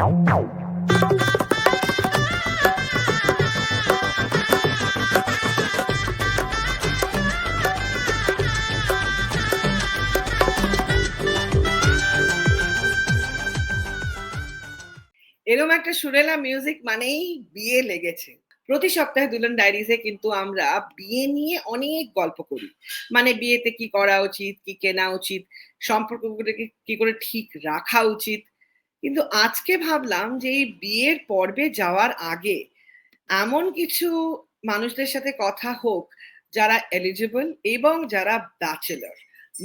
এরকম একটা সুরেলা মিউজিক মানেই বিয়ে লেগেছে। প্রতি সপ্তাহে দুলন ডায়েরিজে কিন্তু আমরা বিয়ে নিয়ে অনেক গল্প করি। মানে বিয়েতে কি করা উচিত, কি কেনা উচিত, সম্পর্কগুলোকে কি করে ঠিক রাখা উচিত। কিন্তু আজকে ভাবলাম যে এই বিয়ের পর্বে যাওয়ার আগে এমন কিছু মানুষদের সাথে কথা হোক যারা এলিজিবল এবং যারা ব্যাচেলর।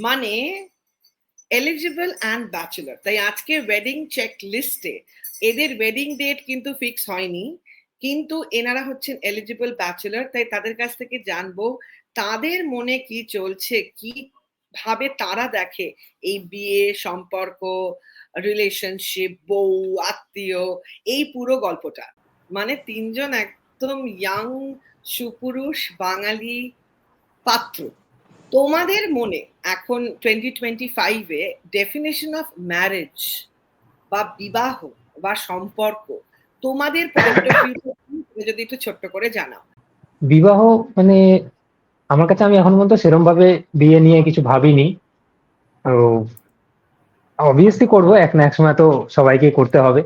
মানে এলিজিবল অ্যান্ড ব্যাচেলর। তাই আজকে ওয়েডিং চেক লিস্টে এদের ওয়েডিং ডেট কিন্তু ফিক্স হয়নি, কিন্তু এনারা হচ্ছেন এলিজিবল ব্যাচেলর। তাই তাদের কাছ থেকে জানবো তাদের মনে কি চলছে, কি ভাবে তারা দেখে এই বিয়ে, সম্পর্ক, রিলেশনশিপ, বউ, আত্মীয়, এই পুরো গল্পটা। মানে তিনজন একদম ইয়াং সুপুরুষ বাঙালি পাত্র। তোমাদের মনে এখন 2025-এ ডেফিনেশন অফ ম্যারেজ বা বিবাহ বা সম্পর্ক তোমাদের পয়েন্ট অফ ভিউ যদি একটু ছোট্ট করে জানাও। বিবাহ মানে আমার কাছে, আমি এখন পর্যন্ত সেরকম ভাবে বিয়ে নিয়ে কিছু ভাবিনি। তো অবভিয়াসলি করবো, এক না এক সময় তো সবাইকে করতে হবে,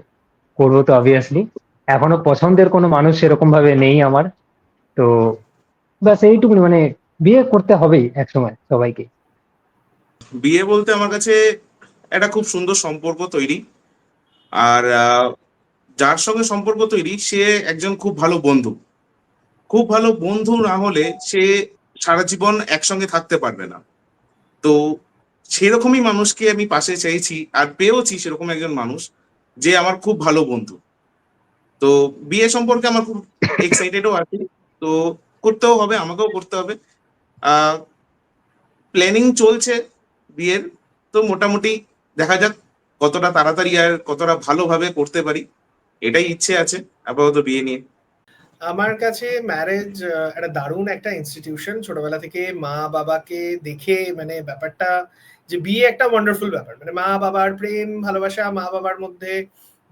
করবো তো অবভিয়াসলি। এখনো পছন্দের কোনো মানুষ সেরকম ভাবে নেই আমার। তো ব্যাস এইটুকুনি, মানে বিয়ে করতে হবেই এক সময় সবাইকে। বিয়ে বলতে আমার কাছে একটা খুব সুন্দর সম্পর্ক তৈরি। আর যার সঙ্গে সম্পর্ক তৈরি সে একজন খুব ভালো বন্ধু। খুব ভালো বন্ধু না হলে সে সারা জীবন একসঙ্গে থাকতে পারবে না। তো সেরকমই মানুষকে আমি পাশে চাইছি আর পেয়েওছি সেরকম একজন মানুষ যে আমার খুব ভালো বন্ধু। তো বিয়ে সম্পর্কে আমার খুব এক্সাইটেডও আছি। তো করতেও হবে, আমাকেও করতে হবে। প্ল্যানিং চলছে বিয়ের। তো মোটামুটি দেখা যাক কতটা তাড়াতাড়ি আর কতটা ভালোভাবে করতে পারি, এটাই ইচ্ছে আছে আপাতত বিয়ে নিয়ে। আমার কাছে ম্যারেজ একটা দারুণ একটা ইনস্টিটিউশন। ছোটবেলা থেকে মা বাবাকে দেখে মানে ব্যাপারটা যে বিয়ে একটা ওয়ান্ডারফুল ব্যাপার, মানে মা বাবার প্রেম ভালোবাসা, মা বাবার মধ্যে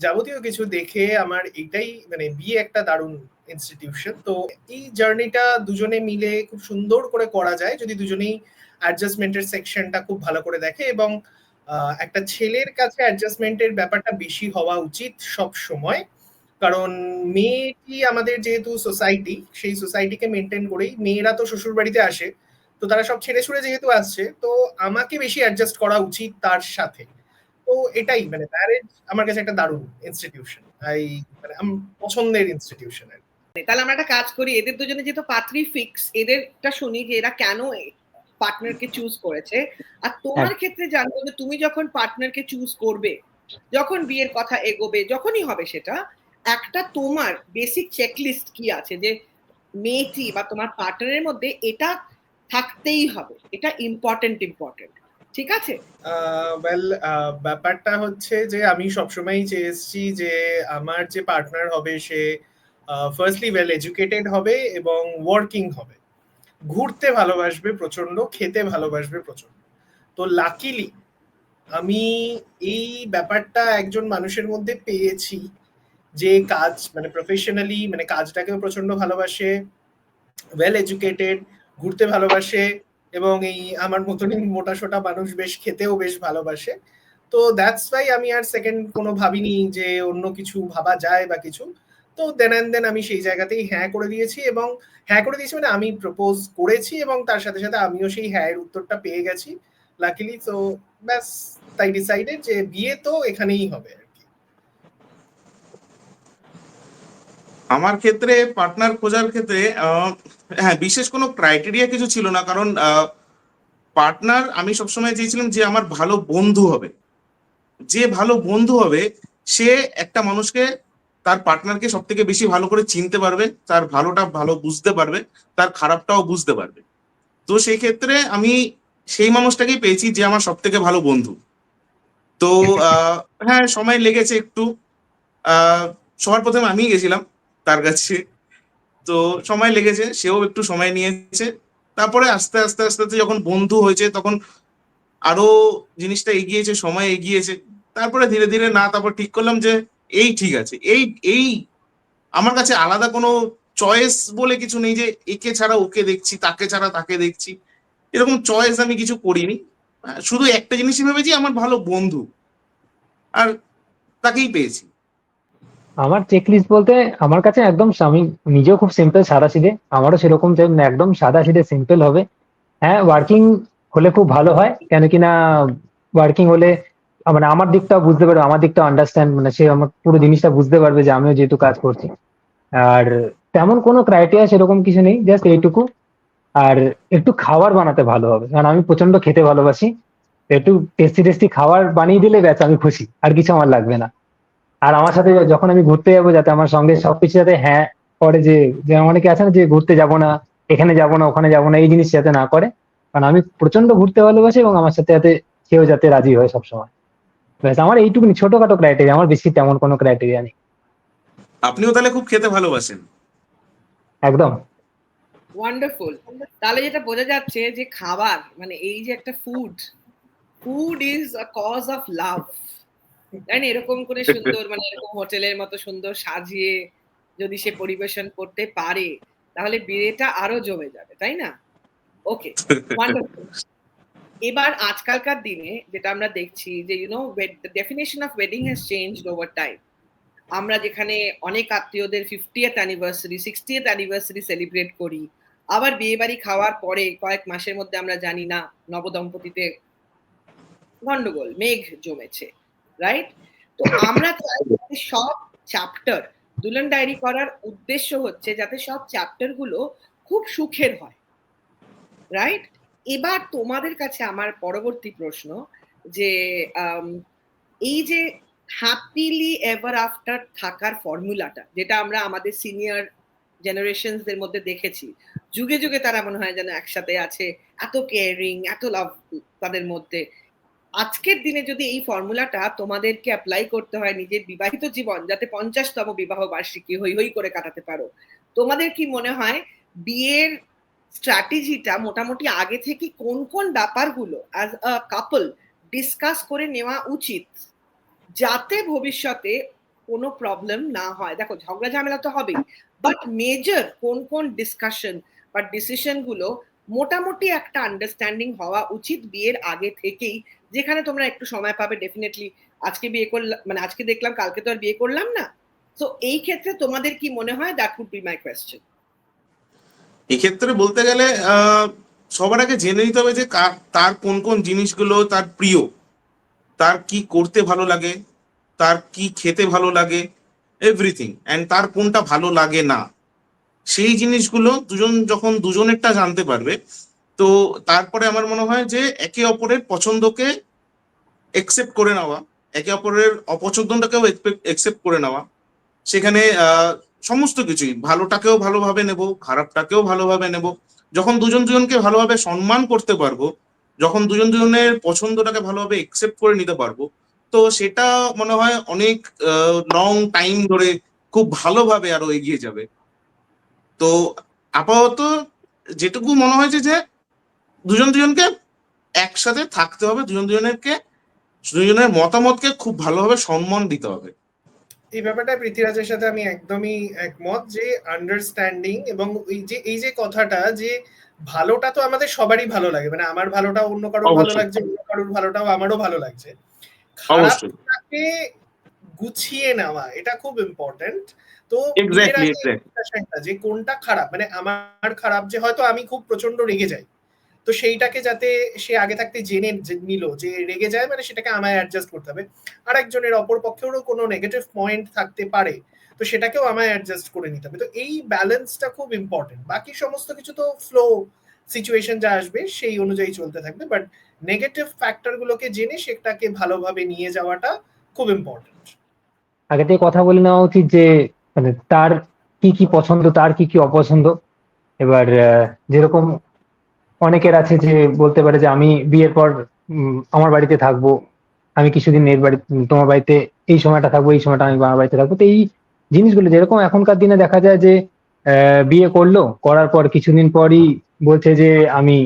যাবতীয় কিছু দেখে আমার এটাই মানে বিয়ে একটা দারুণ ইনস্টিটিউশন। তো এই জার্নিটা দুজনে মিলে খুব সুন্দর করে করা যায় যদি দুজনেই অ্যাডজাস্টমেন্টের সেকশনটা খুব ভালো করে দেখে। এবং একটা ছেলের কাছে অ্যাডজাস্টমেন্টের ব্যাপারটা বেশি হওয়া উচিত সব সময়। কারণ মেয়েটি আমাদের যেহেতু সোসাইটি, সেই সোসাইটিকে মেনটেন করেই মেয়েরা তো শ্বশুর বাড়িতে আসে। তো তারা সব ছেড়ে ছুড়ে যেহেতু আসছে, তো আমাকে বেশি অ্যাডজাস্ট করা উচিত তার সাথে। তো এটাই মানে ম্যারেজ আমার কাছে একটা দারুণ ইনস্টিটিউশন, এই মানে পছন্দের ইনস্টিটিউশন। তাহলে আমরা একটা কাজ করি, এদের দুজনে যেহেতু পাত্রী ফিক্স, এদেরটা শুনি যে এরা কেন পার্টনারকে চুজ করেছে। আর তোমার ক্ষেত্রে জানবো যে তুমি যখন পার্টনারকে চুজ করবে, যখন বিয়ের কথা এগোবে, যখনই হবে সেটা, একটা তোমার বেসিক চেকলিস্ট কি আছে যে মেয়েটি বা তোমার পার্টনারের মধ্যে এটা থাকতেই হবে, এটা ইম্পর্টেন্ট। ঠিক আছে? ওয়েল, ব্যাপারটা হচ্ছে যে আমি সবসময়ই চেয়েছি যে আমার যে পার্টনার হবে সে ফার্স্টলি ওয়েল এডুকেটেড হবে এবং ওয়ার্কিং হবে, ঘুরতে ভালোবাসবে প্রচন্ড, খেতে ভালোবাসবে প্রচন্ড। তো লাকিলি আমি এই ব্যাপারটা একজন মানুষের মধ্যে পেয়েছি যে কাজ মানে প্রফেশনালি মানে কাজটাকেও প্রচন্ড ভালোবাসে, ওয়েল এডুকেটেড, ঘুরতে ভালোবাসে এবং এই আমার মতনই মোটা সোটা মানুষ বেশ খেতেও বেশ ভালোবাসে। তো দ্যাটস ওয়াই আমি আর সেকেন্ড কোনো ভাবিনি যে অন্য কিছু ভাবা যায় বা কিছু। তো দেন অ্যান্ড দেন আমি সেই জায়গাতেই হ্যাঁ করে দিয়েছি। এবং হ্যাঁ করে দিয়েছি মানে আমি প্রপোজ করেছি এবং তার সাথে সাথে আমিও সেই হ্যাঁ এর উত্তরটা পেয়ে গেছি লাকিলি। তো ব্যাস, তাই ডিসাইডেড যে বিয়ে তো এখানেই হবে আর কি। আমার ক্ষেত্রে পার্টনার খোঁজার ক্ষেত্রে হ্যাঁ, বিশেষ কোনো ক্রাইটেরিয়া কিছু ছিল না। কারণ পার্টনার আমি সবসময় চেয়েছিলাম যে আমার ভালো বন্ধু হবে। যে ভালো বন্ধু হবে সে একটা মানুষকে, তার পার্টনারকে সব থেকে বেশি ভালো করে চিনতে পারবে, তার ভালোটা ভালো বুঝতে পারবে, তার খারাপটাও বুঝতে পারবে। তো সেই ক্ষেত্রে আমি সেই মানুষটাকেই পেয়েছি যে আমার সব থেকে ভালো বন্ধু। তো হ্যাঁ, সময় লেগেছে একটু। সবার প্রথমে আমি গেছিলাম তার কাছে। তো সময় লেগেছে, সেও একটু সময় নিয়েছে। তারপরে আস্তে আস্তে আস্তে আস্তে যখন বন্ধু হয়েছে তখন আরো জিনিসটা এগিয়েছে, সময় এগিয়েছে। তারপরে ধীরে ধীরে তারপর ঠিক করলাম যে এই ঠিক আছে, এই এই আমার কাছে আলাদা কোনো চয়েস বলে কিছু নেই যে একে ছাড়া ওকে দেখছি, তাকে ছাড়া তাকে দেখছি, এরকম চয়েস আমি কিছু করিনি। শুধু একটা জিনিসই ভেবেছি, আমার ভালো বন্ধু, আর তাকেই পেয়েছি। আমার চেকলিস্ট বলতে আমার কাছে একদম আমি নিজেও খুব সিম্পল সাদাসিধে, আমারও সেরকম চাই, মানে একদম সাদাসিধে সিম্পল হবে। হ্যাঁ, ওয়ার্কিং হলে খুব ভালো হয়, কেন কি না ওয়ার্কিং হলে মানে আমার দিকটাও বুঝতে পারবে, আমার দিকটা আন্ডারস্ট্যান্ড, মানে সে আমার পুরো জিনিসটা বুঝতে পারবে যে আমিও যেহেতু কাজ করছি। আর তেমন কোনো ক্রাইটেরিয়া সেরকম কিছু নেই, জাস্ট এইটুকু। আর একটু খাবার বানাতে ভালো হবে, কারণ আমি প্রচন্ড খেতে ভালোবাসি। একটু টেস্টি টেস্টি খাবার বানিয়ে দিলে ব্যাস আমি খুশি, আর কিছু আমার লাগবে না। আর আমার সাথে যখন আমি ঘুরতে যাবো, যাতে আমার সঙ্গে সবকিছু যাতে হ্যাঁ করে, যে যে অনেকে আছে না যে ঘুরতে যাব না, এখানে যাব না, ওখানে যাব না, এই জিনিস যাতে না করে। কারণ আমি প্রচন্ড ঘুরতে ভালোবাসি, এবং আমার সাথে যাতে কেউ যাতে রাজি হয় সবসময়। ব্যাস আমার এইটুকুনি ছোটখাটো ক্রাইটেরিয়া, আমার বেশি তেমন কোনো ক্রাইটেরিয়া নেই। আপনিও তাহলে খুব খেতে ভালোবাসেন। একদম। ওয়ান্ডারফুল। তাহলে যেটা বোঝা যাচ্ছে যে খাবার মানে এই যে একটা food, food is a cause of love, তাই না? এরকম করে সুন্দর মানে এরকম হোটেলের মতো সুন্দর সাজিয়ে যদি সে পরিবেশন করতে পারে, তাহলে বিয়েটা আরো জমে যাবে, তাই না? ওকে, ওয়ান্ডারফুল। এবার আজকালকার দিনে যেটা আমরা দেখছি যে the definition of wedding has changed over time. আমরা যেখানে অনেক আত্মীয়দের 50th anniversary 60th anniversary celebrate করি, আবার বিয়ে বাড়ি খাওয়ার পরে কয়েক মাসের মধ্যে আমরা জানি না নবদম্পতিতে গন্ডগোল, মেঘ জমেছে, রাইট? তো আমরা চাই যাতে সব চ্যাপ্টার, দুলহান ডায়েরি করার উদ্দেশ্য হচ্ছে যাতে সব চ্যাপ্টার গুলো খুব সুখের হয়, রাইট? এবার তোমাদের কাছে আমার পরবর্তী প্রশ্ন যে এই যে হ্যাপিলি এভার আফটার থাকার ফর্মুলাটা, যেটা আমরা আমাদের সিনিয়র জেনারেশনসদের মধ্যে দেখেছি, যুগে যুগে তারা মনে হয় যেন একসাথে আছে, এত কেয়ারিং, এত লাভ তাদের মধ্যে। আজকের দিনে যদি এই ফর্মুলাটা তোমাদেরকে অ্যাপ্লাই করতে হয় নিজের বিবাহিত জীবন, যাতে 50তম বিবাহ বার্ষিকী হই হই করে কাটাতে পারো, তোমাদের কি মনে হয় বিয়ের স্ট্র্যাটেজিটা মোটামুটি আগে থেকে কোন কোন ব্যাপারগুলো অ্যাজ আ কাপল ডিসকাস করে নেওয়া উচিত, যাতে ভবিষ্যতে কোনো প্রবলেম না হয়? দেখো, ঝগড়া ঝামেলা তো হবেই, বাট মেজর কোন কোন ডিসকাশন বা ডিসিশন গুলো মোটামুটি একটা আন্ডারস্ট্যান্ডিং হওয়া উচিত বিয়ের আগে থেকেই, যেখানে তোমরা একটু সময় পাবে ডেফিনেটলি। আজকে বিয়ে করলাম মানে আজকে দেখলাম, কালকে তো আর বিয়ে করলাম না। তো এই ক্ষেত্রে তোমাদের কি মনে হয়? That would be my question. এক্ষেত্রে বলতে গেলে সবার আগে জেনে নিতে হবে যে তার কোন কোন জিনিসগুলো তার প্রিয়, তার কি করতে ভালো লাগে, তার কি খেতে ভালো লাগে, এভরিথিং, অ্যান্ড তার কোনটা ভালো লাগে না। সেই জিনিসগুলো যখন দুজনেরটা জানতে পারবে, তো তারপরে আমার মনে হয় যে একে অপরের পছন্দকে একসেপ্ট করে নেওয়া, একে অপরের অপছন্দটাকেও একসেপ্ট করে নেওয়া, সেখানে সমস্ত কিছুই, ভালোটাকেও ভালোভাবে নেব, খারাপটাকেও ভালোভাবে নেব। যখন দুজন দুজনকে ভালোভাবে সম্মান করতে পারবো, যখন দুজন দুজনের পছন্দটাকে ভালোভাবে একসেপ্ট করে নিতে পারবো, তো সেটা মনে হয় অনেক লং টাইম ধরে খুব ভালোভাবে আরো এগিয়ে যাবে। তো আপাতত যেটুকু মনে হয়েছে যে দুজন দুজনকে একসাথে থাকতে হবে, দুজনের মতামতকে খুব ভালোভাবে সম্মান দিতে হবে। এই ব্যাপারটা পৃথ্বীরাজের সাথে আমি একদমই একমত যে আন্ডারস্ট্যান্ডিং, এবং এই যে কথাটা যে ভালোটা তো আমাদের সবারই ভালো লাগে, মানে আমার ভালোটা অন্য কারোর ভালো লাগছে, অন্য কারোর ভালোটাও আমারও ভালো লাগছে। খারাপটাকে গুছিয়ে নেওয়া এটা খুব ইম্পর্টেন্ট। তো যে কোনটা খারাপ, মানে আমার খারাপ যে হয়তো আমি খুব প্রচন্ড রেগে যাই, তো সেইটাকে যাতে সে আগে থাকতে জেনে নিল যে রেগে যায় মানে সেটাকে আমায় অ্যাডজাস্ট করতে হবে। আর একজনের অপর পক্ষেরও কোনো নেগেটিভ পয়েন্ট থাকতে পারে, তো সেটাকেও আমায় অ্যাডজাস্ট করে নিতে হবে। তো এই ব্যালেন্সটা খুব ইম্পর্টেন্ট। বাকি সমস্ত কিছু তো ফ্লো, সিচুয়েশন যা আসবে সেই অনুযায়ী চলতে থাকবে, বাট নেগেটিভ ফ্যাক্টর গুলোকে জেনে সেটাকে ভালোভাবে নিয়ে যাওয়াটা খুব ইম্পর্টেন্ট। আগে থেকে কথা বলে নেওয়া উচিত যে মানে তার কি কি পছন্দ, তার কি কি অপছন্দ। এবার যেরকম অনেকের আছে যে বলতে পারে যে আমি বিয়ের পর আমার বাড়িতে থাকবো, আমি কিছুদিন এর বাড়ি তোমার বাড়িতে এই সময়টা থাকবো, এই সময়টা আমি আমার বাড়িতে থাকবো। তো এই জিনিসগুলো যেরকম এখনকার দিনে দেখা যায় যে বিয়ে করলো, করার পর কিছুদিন পরই বলছে যে আমি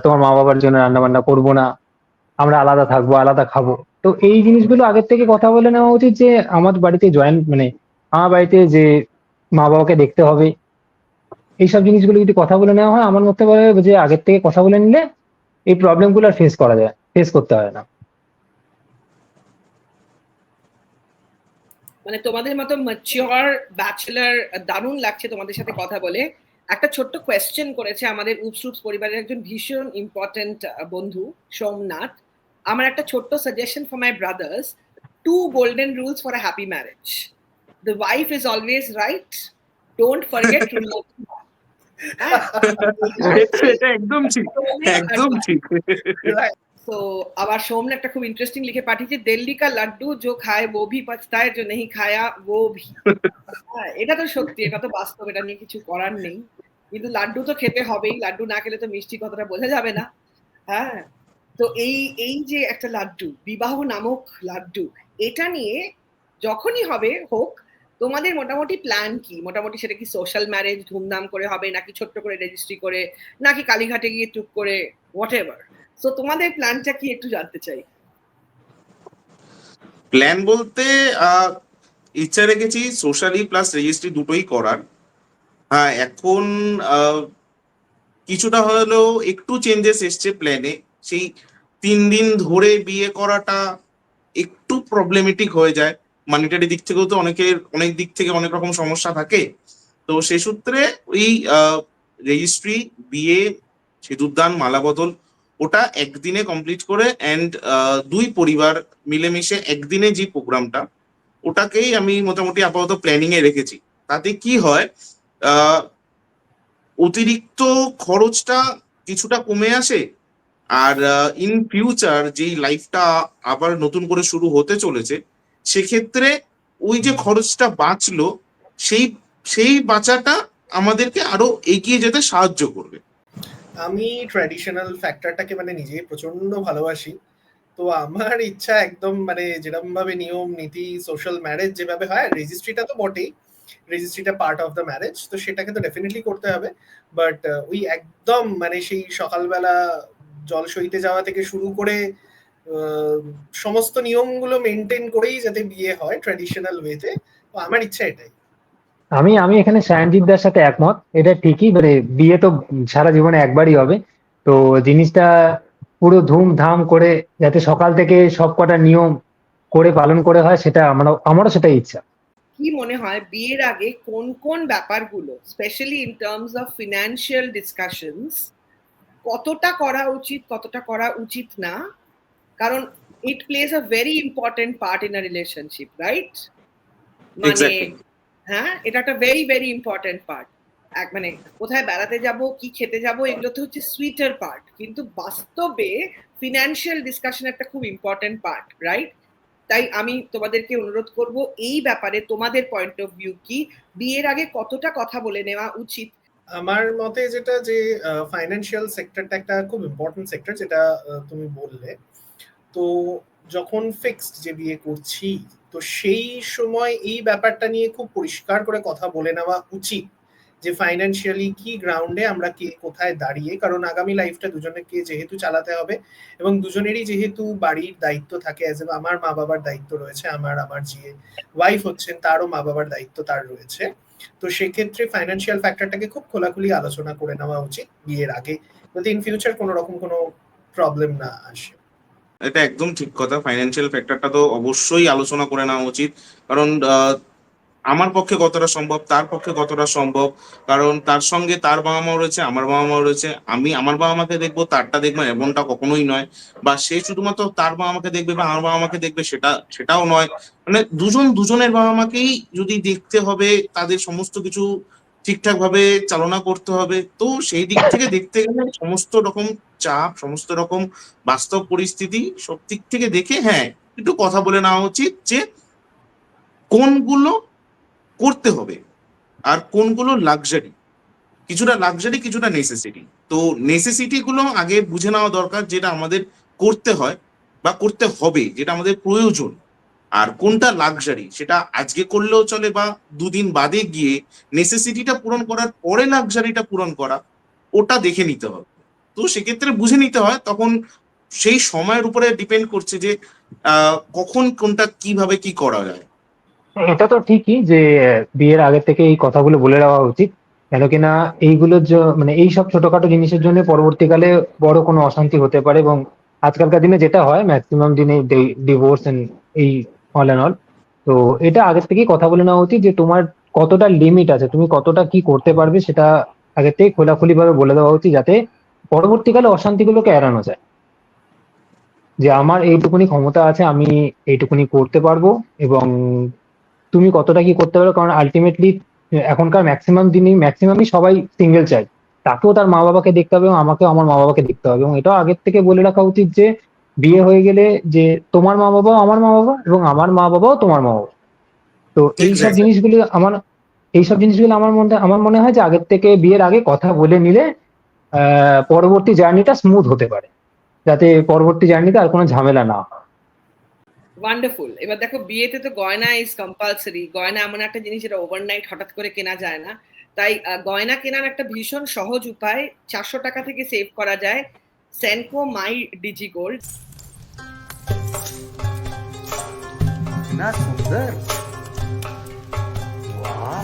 তোমার মা বাবার জন্য রান্না বান্না করবো না, আমরা আলাদা থাকবো, আলাদা খাবো। তো তো এই জিনিসগুলো আগের থেকে কথা বলে নেওয়া উচিত যে আমার বাড়িতে জয়েন্ট মানে আমার বাড়িতে যে মা বাবাকে দেখতে হবে, এইসব জিনিসগুলো যদি কথা বলে নেওয়া হয় আমার মতে পারে যে আগের থেকে কথা বলে নিলে এই প্রবলেম গুলো ফেস করতে হয় না। মানে তোমাদের মতো ম্যাচিওর ব্যাচেলার, দারুণ লাগছে তোমাদের সাথে কথা বলে। একটা ছোট্ট কোয়েশ্চেন করেছে আমাদের উপসুপস পরিবারের একজন ভীষণ ইম্পর্টেন্ট বন্ধু সোমনাথ। আমার একটা ছোট্ট suggestion for my brothers, 2 golden rules for a happy marriage. The wife is always right, don't forget to love. এটা একদম ঠিক, একদম ঠিক। তো আবার সোমন একটা খুব ইন্টারেস্টিং লিখে পাঠিয়েছে, দিল্লি কা লাড্ডু जो খায় वो भी पछताए जो नहीं खाया वो भी। হ্যাঁ, এটা তো সত্যি, এটা তো বাস্তব, এটা নিয়ে কিছু করার নেই। কিন্তু লাড্ডু তো খেতে হবেই, লাড্ডু না খেলে তো মিষ্টি কথাটা বোঝা যাবে না। হ্যাঁ, তো এই যে একটা লাড্ডু, বিবাহ নামক লাড্ডু, এটা নিয়ে যখনই হবে হোক, তোমাদের মোটামুটি প্ল্যান কি? মোটামুটি সেটা কি সোশ্যাল ম্যারেজ ধুমধাম করে হবে, নাকি ছোট্ট করে রেজিস্ট্রি করে, নাকি কালীঘাটে গিয়ে টুক করে, হোয়াট এভার। সো তোমাদের প্ল্যানটা কি একটু জানতে চাই। প্ল্যান বলতে ইচ্ছা রেখেছি সোশ্যালি প্লাস রেজিস্ট্রি দুটোই করার। হ্যাঁ, এখন কিছুটা হলেও একটু চেঞ্জেস এসছে প্ল্যানে। সেই 3 দিন ধরে বিয়ে করাটা একটু প্রবলেমেটিক হয়ে যায়, মানিটারি দিক থেকেও তো অনেক দিক থেকে অনেক রকম সমস্যা থাকে। তো সেই সূত্রে ওই রেজিস্ট্রি, বিয়ে, সিঁদুরদান, মালা বদল ওটা একদিনে কমপ্লিট করে অ্যান্ড 2 পরিবার মিলেমিশে একদিনে যে প্রোগ্রামটা, ওটাকেই আমি মোটামুটি আপাতত প্ল্যানিং এ রেখেছি। তাতে কি হয়, অতিরিক্ত খরচটা কিছুটা কমে আসে। আর ইন ফিউচার যেই লাইফটা আবার নতুন করে শুরু হতে চলেছে, সেক্ষেত্রে ওই যে খরচটা বাঁচলো, সেই সেই বাঁচাটা আমাদেরকে আরো এগিয়ে যেতে সাহায্য করবে। আমি ট্র্যাডিশনাল ফ্যাক্টরটাকে মানে নিজেই প্রচন্ড ভালোবাসি। তো আমার ইচ্ছা একদম মানে যেরকম ভাবে নিয়ম নীতি সোশ্যাল ম্যারেজ যেভাবে হয়, রেজিস্ট্রিটা তো বটেই, রেজিস্ট্রিটা পার্ট অফ দ্য ম্যারেজ, তো সেটাকে তো ডেফিনেটলি করতে হবে। বাট ওই একদম মানে সেই সকালবেলা জল সইতে যাওয়া থেকে শুরু করে সমস্ত নিয়মগুলো মেনটেন করেই যাতে বিয়ে হয় ট্র্যাডিশনাল ওয়েতে, তো আমার ইচ্ছা এটাই। আমি আমি এখানে সায়নজিৎ দার সাথে একমত, এটা ঠিকই, মানে বিয়ে তো সারা জীবনে একবারই হবে। তো জিনিসটা পুরো ধুমধাম করে যাতে সকাল থেকে সব কটা নিয়ম করে পালন করে হয়, সেটা আমারও সেটাই ইচ্ছা। কি মনে হয় বিয়ের আগে কোন কোন ব্যাপারগুলো, specially in terms of financial discussions, কতটা করা উচিত, কতটা করা উচিত না? কারণ it plays a very important part in a relationship, right? মানে এক্স্যাক্টলি। হ্যাঁ, এটা একটা ভেরি ভেরি ইম্পর্টেন্ট পার্ট। মানে কোথায় বেড়াতে যাব, কি খেতে যাব, এগুলো তো হচ্ছে সুইটার পার্ট, কিন্তু বাস্তবে ফিনান্সিয়াল ডিসকাশন একটা খুব ইম্পর্টেন্ট পার্ট, রাইট? তাই আমি তোমাদেরকে অনুরোধ করব, এই ব্যাপারে তোমাদের পয়েন্ট অফ ভিউ কি, বিয়ের আগে কতটা কথা বলে নেওয়া উচিত? আমার মতে যেটা যে ফাইন্যান্সিয়াল সেক্টরটা একটা খুব ইম্পর্টেন্ট সেক্টর, যেটা তুমি বললে। তো যখন ফিক্সড যে বিয়ে করছি, তো সেই সময় এই ব্যাপারটা নিয়ে খুব পরিষ্কার করে কথা বলে নেওয়া উচিত যে ফাইন্যান্সিয়ালি কি গ্রাউন্ডে আমরা কে কোথায় দাঁড়িয়ে, কারণ আগামী লাইফটা দুজনকে যেহেতু চালাতে হবে এবং দুজনেরই যেহেতু বাড়ির দায়িত্ব থাকে, আমার মা বাবার দায়িত্ব রয়েছে, আমার যে ওয়াইফ হচ্ছেন তারও মা বাবার দায়িত্ব তার রয়েছে। তো সেক্ষেত্রে ফাইন্যান্সিয়াল ফ্যাক্টরটাকে খুব খোলাখুলি আলোচনা করে নেওয়া উচিত বিয়ের আগে, যাতে ইন ফিউচার কোনো রকম কোনো প্রবলেম না আসে। এটা একদম ঠিক কথা, ফাইন্যান্সিয়াল ফ্যাক্টরটা তো অবশ্যই আলোচনা করে নেওয়া উচিত। কারণ আমার পক্ষে কতটা সম্ভব, তার পক্ষে কতটা সম্ভব, কারণ তার সঙ্গে তার বাবা মাও রয়েছে, আমার বাবা মাও রয়েছে। আমি আমার বাবা মাকে দেখবো, তারটা দেখবো, এমনটা কখনোই নয়। বা সে শুধুমাত্র তার বাবা মাকে দেখবে বা আমার বাবা মাকে দেখবে, সেটাও নয়। মানে দুজনের বাবা মাকেই যদি দেখতে হবে, তাদের সমস্ত কিছু ঠিকঠাক ভাবে চালনা করতে হবে। তো সেই দিক থেকে দেখতে গেলে সমস্ত রকম চাপ, সমস্ত রকম বাস্তব পরিস্থিতি, সব দিক থেকে দেখে হ্যাঁ একটু কথা বলে নেওয়া উচিত যে কোনগুলো করতে হবে আর কোনগুলো লাক্সারি, কিছুটা লাক্সারি কিছুটা নেসেসিটি। তো নেসেসিটি গুলো আগে বুঝে নেওয়া দরকার, যেটা আমাদের করতে হয় বা করতে হবে, যেটা আমাদের প্রয়োজন। আর কোনটা লাক্সারি সেটা আজকে করলেও চলে বা 2 দিন বাদে গিয়ে নেসেসিটিটা পূরণ করার পরে লাক্সারিটা পূরণ করা, ওটা দেখে নিতে হবে। তো সেক্ষেত্রে বুঝে নিতে হয়, তখন সেই সময়ের উপরে ডিপেন্ড করছে যে কখন কোনটা কিভাবে কি করা যায়? এটা তো ঠিকই যে বিয়ের আগে থেকে এই কথাগুলো বলে দেওয়া উচিত। কেন কিনা এইগুলোর মানে এইসব ছোটখাটো জিনিসের জন্য পরবর্তীকালে বড় কোনো অশান্তি হতে পারে, এবং আজকালকার দিনে যেটা হয় ম্যাক্সিমাম দিনে ডিভোর্স এই অল অ্যান্ড অল। তো এটা আগের থেকেই কথা বলে নেওয়া উচিত যে তোমার কতটা লিমিট আছে, তুমি কতটা কি করতে পারবে, সেটা আগের থেকে খোলাখুলি ভাবে বলে দেওয়া উচিত, যাতে পরবর্তীকালে অশান্তিগুলোকে এড়ানো যায়। যে আমার এইটুকুনি ক্ষমতা আছে, আমি এইটুকুনি করতে পারবো, এবং তুমি কতটা কি করতে পারো। কারণ আলটিমেটলি এখনকার ম্যাক্সিমামই সবাই সিঙ্গেল চাইল্ড, তাকেও তার মা বাবাকে দেখতে হবে এবং আমাকেও আমার মা বাবাকে দেখতে হবে। এবং এটাও আগের থেকে বলে রাখা উচিত যে বিয়ে হয়ে গেলে যে তোমার মা বাবাও আমার মা বাবা এবং আমার মা বাবাও তোমার মা বাবা। তো এক্স্যাক্টলি। এইসব জিনিসগুলো আমার মনে হয় যে আগের থেকে বিয়ের আগে কথা বলে নিলে পরবর্তী জার্নিটা স্মুথ হতে পারে, যাতে পরবর্তী জার্নিতে আর কোনো ঝামেলা না হয়। ওয়ান্ডারফুল। এবার দেখো, বিয়েতে তো গয়না ইজ কম্পালসারি। গয়না এমন একটা জিনিস যেটা ওভারনাইট হঠাৎ করে কেনা যায় না। তাই গয়না কেনার একটা ভীষণ সহজ উপায় 400 টাকা থেকে সেভ করা যায়। সেনকো মাই ডিজি গোল্ড। इतना सुंदर, वाह।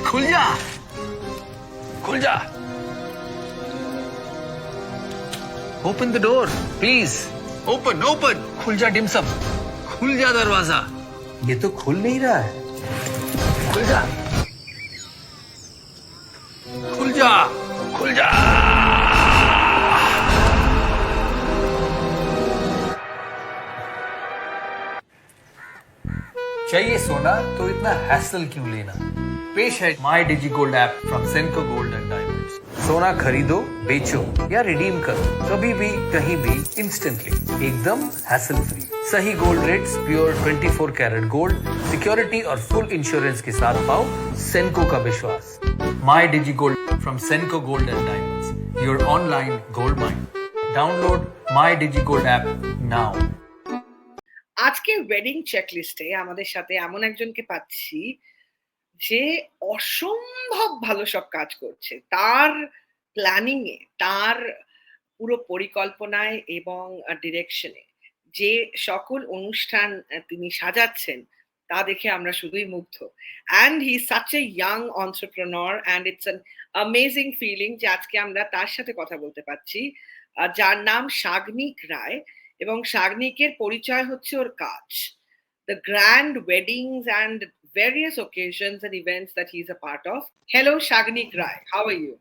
खुल जा, खुल जा। Open the door please. Open open, खुल जा डिमसम, खुल जा दरवाजा। ये तो खुल नहीं रहा है। खुल जा, खुल जा, खुल जा। चाहिए सोना तो इतना हैसल क्यों लेना। पेश है my digi gold app from Senco gold and diamonds. सोना खरीदो, बेचो या रिडीम करो, कभी भी कहीं भी इंस्टेंटली, एकदम हैसल फ्री। सही gold rates, pure 24 carat gold, security और फुल इंश्योरेंस के साथ पाओ सेंको का विश्वास। My digi gold from Senco gold and diamonds, your online gold mine. Download my digi gold app now. আজকে ওয়েডিং চেকলিস্টে আমাদের সাথে এমন একজনকে পাচ্ছি যে অসম্ভব ভালো সব কাজ করছে। তার প্ল্যানিং এ, তার পুরো পরিকল্পনায় এবং ডিরেকশনে যে সকল অনুষ্ঠান তিনি সাজাচ্ছেন, তা দেখে আমরা শুধুই মুগ্ধ। And he is such a young entrepreneur and it's an amazing feeling যে আজকে আমরা তার সাথে কথা বলতে পারছি, যার নাম সাগ্নিক রায়। এবং সাগ্নিকের পরিচয় হচ্ছে ওর কাজ, the grand weddings and various occasions and events that he's a part of. Hello, Shagnik Rai. How are you?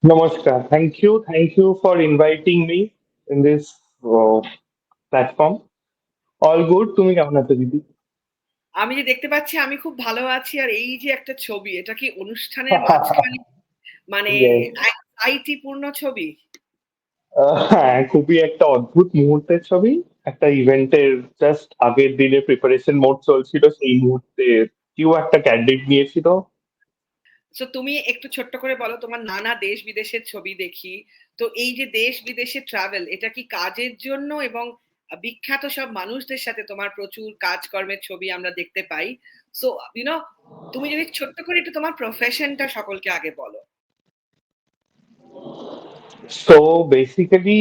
Namaskar. Thank you for inviting me in this platform. All good. তুমি কেমন আছো দিদি? আমি যে দেখতে পাচ্ছি আমি খুব ভালো আছি। আর এই যে একটা ছবি, এটা কি অনুষ্ঠানের মাঝখানে মানে Yes. anxiety পূর্ণ ছবি? হ্যাঁ, খুবই একটা অদ্ভুত মুহূর্তের ছবি। একটা ইভেন্টের জাস্ট আগের দিনে প্রিপারেশন মোড চলছিল, সেই মুহূর্তে কেউ একটা ক্যান্ডিড নিয়েছিল। সো তুমি একটু ছোট্ট করে বলো, তোমার নানা দেশ বিদেশের ছবি দেখি। তো এই যে দেশ বিদেশে ট্রাভেল, এটা কি কাজের জন্য? এবং বিখ্যাত সব মানুষদের সাথে তোমার প্রচুর কাজকর্মের ছবি আমরা দেখতে পাই। সো তুমি যদি ছোট্ট করে একটু তোমার প্রফেশনটা সকলকে আগে বলো। সো বেসিক্যালি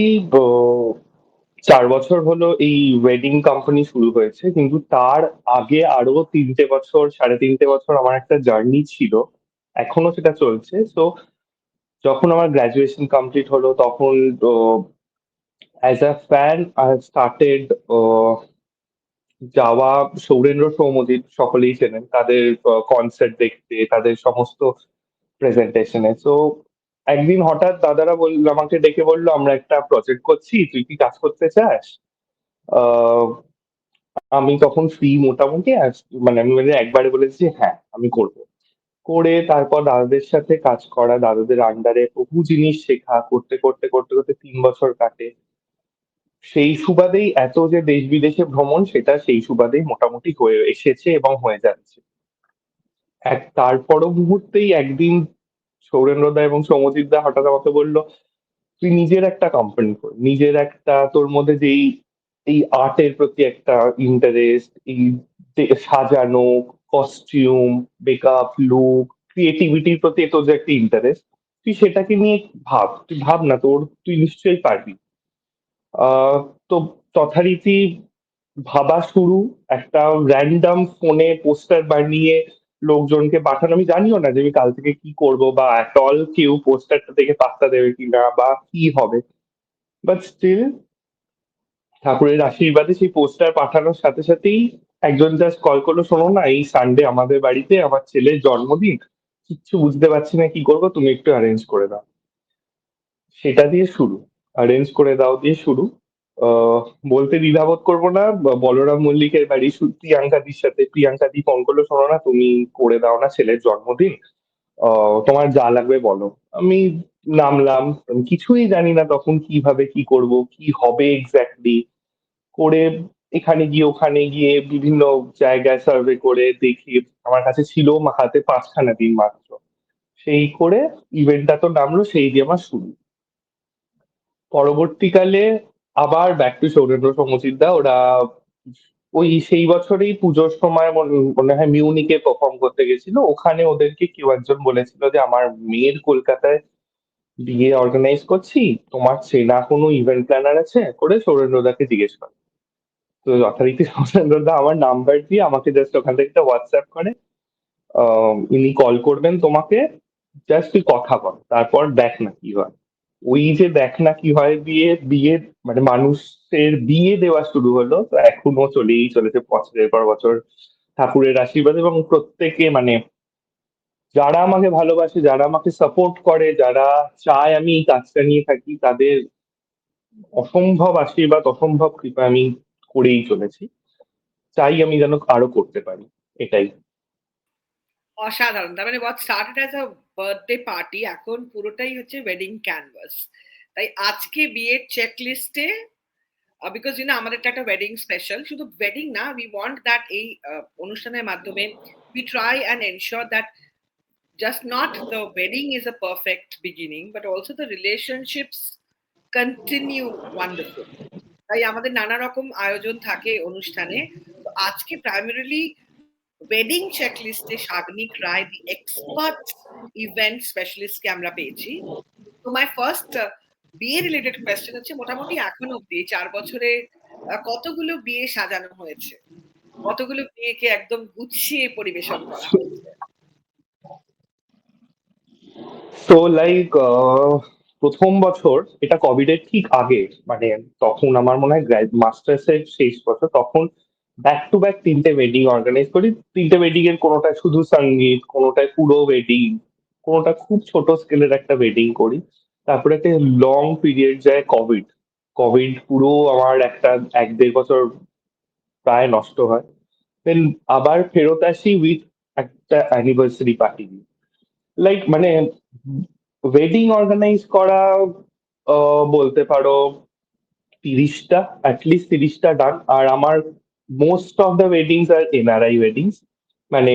4 বছর হলো এই ওয়েডিং কোম্পানি শুরু হয়েছে, কিন্তু তার আগে আরো 3টে বছর, 3.5 বছর আমার একটা জার্নি ছিল, এখনো সেটা চলছে। সো যখন আমার গ্রাজুয়েশন কমপ্লিট হলো তখন as a fan I have started যাওয়া সৌরেন্দ্র সৌম্যজিৎ, সকলেই চেনেন, তাদের কনসার্ট দেখতে, তাদের সমস্ত প্রেজেন্টেশনে। সো একদিন হঠাৎ দাদারা আমাকে ডেকে বললো আমরা একটা প্রজেক্ট করছি, তুই কি কাজ করতে চাস? আহ, আমি তখন ফ্রি মোটামুটি, মানে আমি একবারে বলেছি হ্যাঁ আমি করব। করে তারপর দাদাদের সাথে কাজ করা, দাদাদের আন্ডারে বহু জিনিস শেখা, করতে করতে করতে করতে 3 বছর কাটে। সেই সুবাদেই এত যে দেশ বিদেশে ভ্রমণ, সেটা সেই সুবাদেই মোটামুটি হয়ে এসেছে এবং হয়ে যাচ্ছে। তার পর মুহূর্তেই একদিন সৌরেন্দ্র দা এবং সৌম্যজিৎ দা হঠাৎ আমাকে বললো তুই নিজের একটা কোম্পানি কর, নিজের একটা, তোর মধ্যে যেই এই আর্টের প্রতি একটা ইন্টারেস্ট, এই সাজানো, কস্টিউম, মেকআপ, লুক, ক্রিয়েটিভিটির প্রতি তোর যে একটা ইন্টারেস্ট, তুই সেটাকে নিয়ে ভাব, তুই ভাব না, তুই নিশ্চয়ই পারবি। আহ তো যথারীতি ভাবা শুরু, একটা র্যান্ডম ফোনে পোস্টার বানিয়ে লোকজনকে পাঠানো। আমি জানিও না যে আমি কাল থেকে কি করব বা অ্যাট অল কেউ পোস্টারটা দেখে পাত্তা দেবে কিনা বা কি হবে, বাট স্টিল ঠাকুরের আশীর্বাদে সেই পোস্টার পাঠানোর সাথে সাথেই একজন জাস্ট কল করলো, শোনো না এই সানডে আমাদের বাড়িতে আমার ছেলের জন্মদিন, কিচ্ছু বুঝতে পারছি না কি করবো, তুমি একটু অ্যারেঞ্জ করে দাও। সেটা দিয়ে শুরু, অ্যারেঞ্জ করে দাও দিয়ে শুরু। আহ, বলতে দ্বিধাবোধ করবো না, বলরাম মল্লিকের বাড়ি প্রিয়াঙ্কাদির সাথে, প্রিয়াঙ্কাদি ফোন করলো, শোনো না তুমি করে দাও না ছেলের জন্মদিন, তোমার যা লাগবে বলো। আমি নামলাম, আমি কিছুই জানি না তখন কিভাবে কি করব কি হবে এক্স্যাক্টলি। করে এখানে গিয়ে ওখানে গিয়ে বিভিন্ন জায়গায় সার্ভে করে দেখি, আমার কাছে ছিল হাতে 5খানা দিন মাত্র। সেই করে ইভেন্টটা তো নামলো, সেই দিয়ে আমার শুরু। পরবর্তীকালে আবার ব্যাক টু সৌরেন্দ্র সমচিত্রা, ওরা ওই সেই বছরেই পুজোর সময় মনে হয় মিউনিকে পারফর্ম করতে গেছিল, ওখানে ওদেরকে কেউ একজন বলেছিল যে আমার মেয়ের কলকাতায় বিয়ে অর্গানাইজ করছি, তোমার চেনা কোনো ইভেন্ট প্ল্যানার আছে, করে সৌরেন্দ্রদাকে জিজ্ঞেস করে। তো যথারীতি সৌরেন্দ্রদা আমার নাম্বার দিয়ে আমাকে জাস্ট ওখান থেকে একটা হোয়াটসঅ্যাপ করে, ইনি কল করবেন তোমাকে, জাস্ট তুই কথা বল, তারপর দেখ না কি হয়। ওই যে দেখ না কি হয় দিয়ে বিয়ে, মানে মানুষের বিয়ে দেওয়া শুরু হলো, তো এখনো চলেই চলেছে বছরের পর বছর ঠাকুরের আশীর্বাদ। এবং প্রত্যেকে মানে যারা আমাকে ভালোবাসে, যারা আমাকে সাপোর্ট করে, যারা চায় আমি এই কাজটা নিয়ে থাকি, তাদের অসম্ভব আশীর্বাদ, অসম্ভব কৃপা আমি করেই চলেছি। চাই আমি যেন আরো করতে পারি, এটাই। অসাধারণ। তার মানে what started as a birthday party এখন পুরোটাই হচ্ছে ওয়েডিং ক্যানভাস। তাই আজকে বিয়ের চেকলিস্টে, বিকজ আমাদেরটা একটা ওয়েডিং স্পেশাল, শুধু ওয়েডিং না, উই ওয়ান্ট দ্যাট এই অনুষ্ঠানের মাধ্যমে we try and ensure that just not the wedding is a perfect beginning, but also the relationships continue wonderful. তাই আমাদের নানা রকম আয়োজন থাকে অনুষ্ঠানে। তো আজকে প্রাইমারিলি ওয়েডিং চেকলিস্টে শাগনিক রায় দি এক্সপার্ট ইভেন্ট স্পেশালিস্টকে আমরা পেয়েছি। তো মাই ফার্স্ট বিয়ে রিলেটেড কোয়েশ্চেন হচ্ছে, মোটামুটি এখন অব্দি 4 বছরে কতগুলো বিয়ে সাজানো হয়েছে, কতগুলো বিয়েকে একদম গুছিয়ে পরিবেশন করা হয়েছে? তো লাইক প্রথম বছর, এটা কোভিড এর ঠিক আগে, মানে তখন আমার মনে হয় মাস্টার্স এর শেষ বছর, তখন ব্যাক টু ব্যাক 3টে ওয়েডিং অর্গানাইজ করি। 3টে ওয়েডিং এর কোনোটা শুধু সঙ্গীত, কোনোটায় পুরো ওয়েডিং, কোনোটা খুব ছোট স্কেলের একটা ওয়েডিং করি। তারপরে একটা লং পিরিয়ড যায় কোভিড, কোভিড পুরো আমার একটা 1-1.5 বছর প্রায় নষ্ট হয়। দেন আবার ফেরত আসি উইথ একটা অ্যানিভার্সারি পার্টি। লাইক মানে ওয়েডিং অর্গানাইজ করা, বলতে পারো 30টা, অ্যাটলিস্ট 30টা ডান। আর আমার মোস্ট অফ দ্য ওয়েডিংস আর এনআরআই ওয়েডিংস, মানে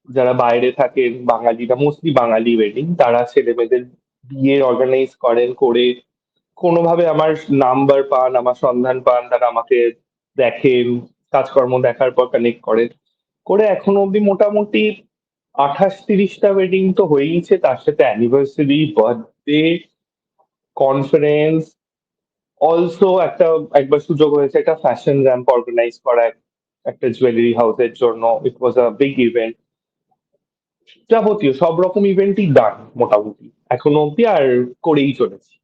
যারা বাইরে থাকেন, বাঙালিরা, মোস্টলি বাঙালি ওয়েডিং, তারা ছেলে মেয়েদের বিয়ে অর্গানাইজ করেন, করে কোনোভাবে আমার নাম্বার পান, আমার সন্ধান পান, তারা আমাকে দেখেন, কাজকর্ম দেখার পর কানেক্ট করেন, করে এখনো অব্দি মোটামুটি 28-30টা ওয়েডিং তো হয়েইছে, তার সাথে অ্যানিভার্সারি, বার্থডে, কনফারেন্স। অলসো একবার সুযোগ হয়েছে একটা ফ্যাশন র্যাম্প অর্গানাইজ করা একটা জুয়েলারি হাউসের জন্য, ইট ওয়াজ আ বিগ ইভেন্ট। যাবতীয় সব রকম ইভেন্টই ডান মোটামুটি এখনো অব্দি, আর করেই চলেছি।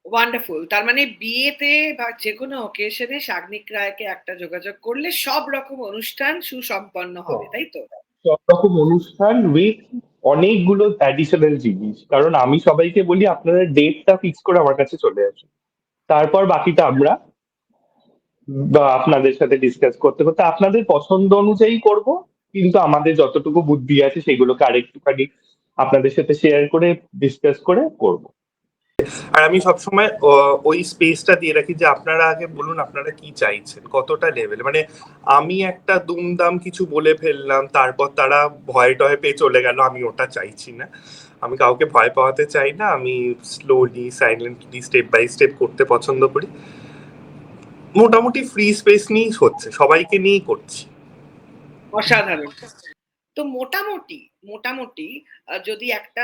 ওয়ান্ডারফুল। তার মানে বিয়েতে বা যে কোনো অকেশনে শাগনিক রায়কে একটা যোগাযোগ করলে সব রকম অনুষ্ঠান সুসম্পন্ন হবে, তাই তো? সব রকম অনুষ্ঠান উইথ অনেকগুলো অ্যাডিশনাল জিনিস, কারণ আমি সবাইকে বলি আপনারা ডেটটা ফিক্স করে আমার কাছে চলে আসুন, তারপর বাকিটা আমরা বা আপনাদের সাথে ডিসকাস করতে করতে আপনাদের পছন্দ অনুযায়ী করব। কিন্তু আমাদের যতটুকু বুদ্ধি আছে সেগুলোকে আরেকটুখানি আপনাদের সাথে শেয়ার করে ডিসকাস করে করব। আর আমি সবসময় ওই স্পেসটা দিয়ে রাখি যে আপনারা আগে বলুন আপনারা কি চাইছেন, কতটা লেভেল। মানে আমি একটা দুমদাম কিছু বলে ফেললাম, তারপর তারা ভয় টয় পেয়ে চলে গেল, আমি ওটা চাইছি না। আমি কাউকে ভয় পাওয়াতে চাই না, আমি slowly silently step by step করতে পছন্দ করি। মোটামুটি ফ্রি স্পেস নিয়েই হচ্ছে, সবাইকে নিয়েই করছি। অসাধারণ। তো মোটামুটি মোটামুটি যদি একটা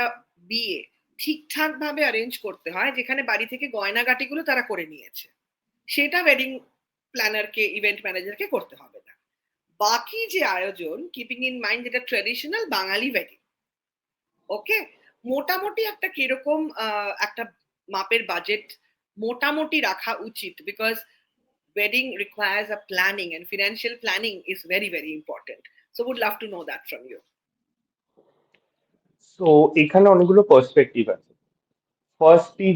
বিয়ে ঠিকঠাক ভাবে অ্যারেঞ্জ করতে হয়, যেখানে বাড়ি থেকে গয়নাগাটিগুলো তারা করে নিয়েছে, সেটা ওয়েডিং প্ল্যানারকে, ইভেন্ট ম্যানেজারকে করতে হবে না। বাকি যে আয়োজন, কিপিং ইন মাইন্ড যেটা ট্রেডিশনাল বাঙালি ওয়েডিং, ওকে, মোটামুটি একটা কিরকম একটা মাপের বাজেট মোটামুটি রাখা উচিত? Because wedding requires a planning, and financial planning is very, very important. So would love to know that from you. তো এখানে অনেকগুলো পার্সপেক্টিভ আছে। ফার্স্টলি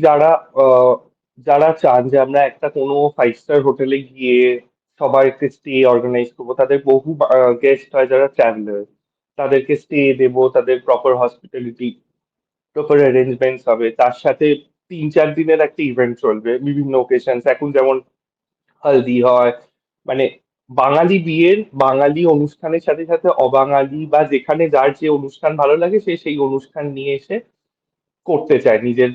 যারা চান যে আমরা একটা কোনো 5 স্টার হোটেলে গিয়ে সবার একটা স্টে অর্গানাইজ করবো, তাদের বহু গেস্ট হয় যারা ট্রাভেলার, তাদেরকে স্টে দেবো, তাদের প্রপার হসপিটালিটি, প্রপার অ্যারেঞ্জমেন্টস হবে, তার সাথে 3-4 দিনের একটা ইভেন্ট চলবে, বিভিন্ন ওকেশন, এখন যেমন হালদি হয়, মানে বাঙালি বিয়ের বাঙালি অনুষ্ঠানের সাথে সাথে অবাঙালি বা যেখানে যার যে অনুষ্ঠান ভালো লাগে সে সেই অনুষ্ঠান নিয়ে এসে করতে চায় নিজের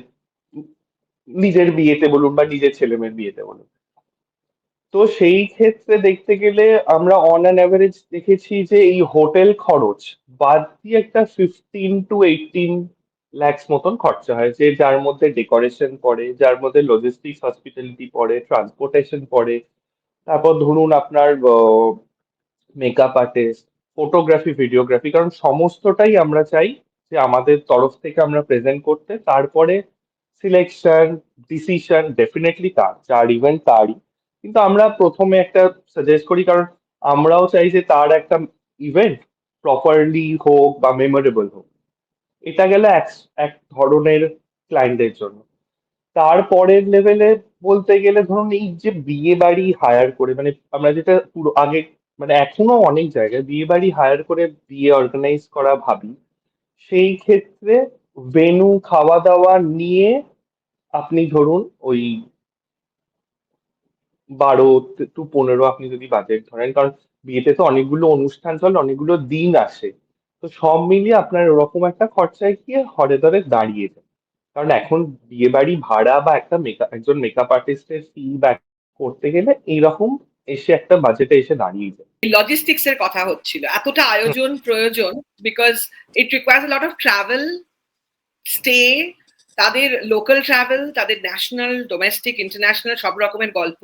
নিজের বিয়েতে বলুন বা নিজের ছেলেমেয়ের বিয়েতে বলুন। তো সেই ক্ষেত্রে দেখতে গেলে আমরা অন অ্যান অ্যাভারেজ দেখেছি যে এই হোটেল খরচ বাদ দিয়ে একটা 15 to 18 lakhs মতন খরচা হয়, যে যার মধ্যে ডেকোরেশন পড়ে, যার মধ্যে লজিস্টিক্স হসপিটালিটি পড়ে, ট্রান্সপোর্টেশন পড়ে, তারপর ধরুন আপনার মেকআপ আর্টিস্ট, ফটোগ্রাফি, ভিডিওগ্রাফি, কারণ সমস্তটাই আমরা চাই যে আমাদের তরফ থেকে আমরা প্রেজেন্ট করতে। তারপরে সিলেকশন, ডিসিশন ডেফিনেটলি তার, যার ইভেন্ট তারই, কিন্তু আমরা প্রথমে একটা সাজেস্ট করি, কারণ আমরাও চাই যে তার একটা ইভেন্ট প্রপারলি হোক বা মেমোরেবল হোক। এটা গেল এক এক ধরনের ক্লায়েন্টের জন্য। তারপরের লেভেলে বলতে গেলে ধরুন এই যে বিয়ে বাড়ি হায়ার করে, মানে আমরা যেটা পুরো আগে, মানে এখনো অনেক জায়গায় বিয়ে বাড়ি হায়ার করে বিয়ে অর্গানাইজ করা ভাবি, সেই ক্ষেত্রে ভেন্যু, খাওয়া দাওয়া নিয়ে আপনি ধরুন ওই 12 to 15 আপনি যদি বাজেট ধরেন, কারণ বিয়েতে তো অনেকগুলো অনুষ্ঠান চলে, অনেকগুলো দিন আসে, তো সব মিলিয়ে আপনার ওরকম একটা খরচায় গিয়ে হরে ধরে দাঁড়িয়ে যায়। কারণ এখন বিয়ে বাড়ি ভাড়া বা একজন মেকআপ আর্টিস্টের ফি ব্যাক করতে গেলে এইরকম এসে একটা বাজেটে এসে দাঁড়িয়ে যায়। লজিস্টিক্স এর কথা হচ্ছিল, এতটা আয়োজন প্রয়োজন, because it requires lot of travel, stay, তাদের লোকাল ট্রাভেল, তাদের ন্যাশনাল, ডোমেস্টিক, ইন্টারন্যাশনাল সব রকমের গল্প।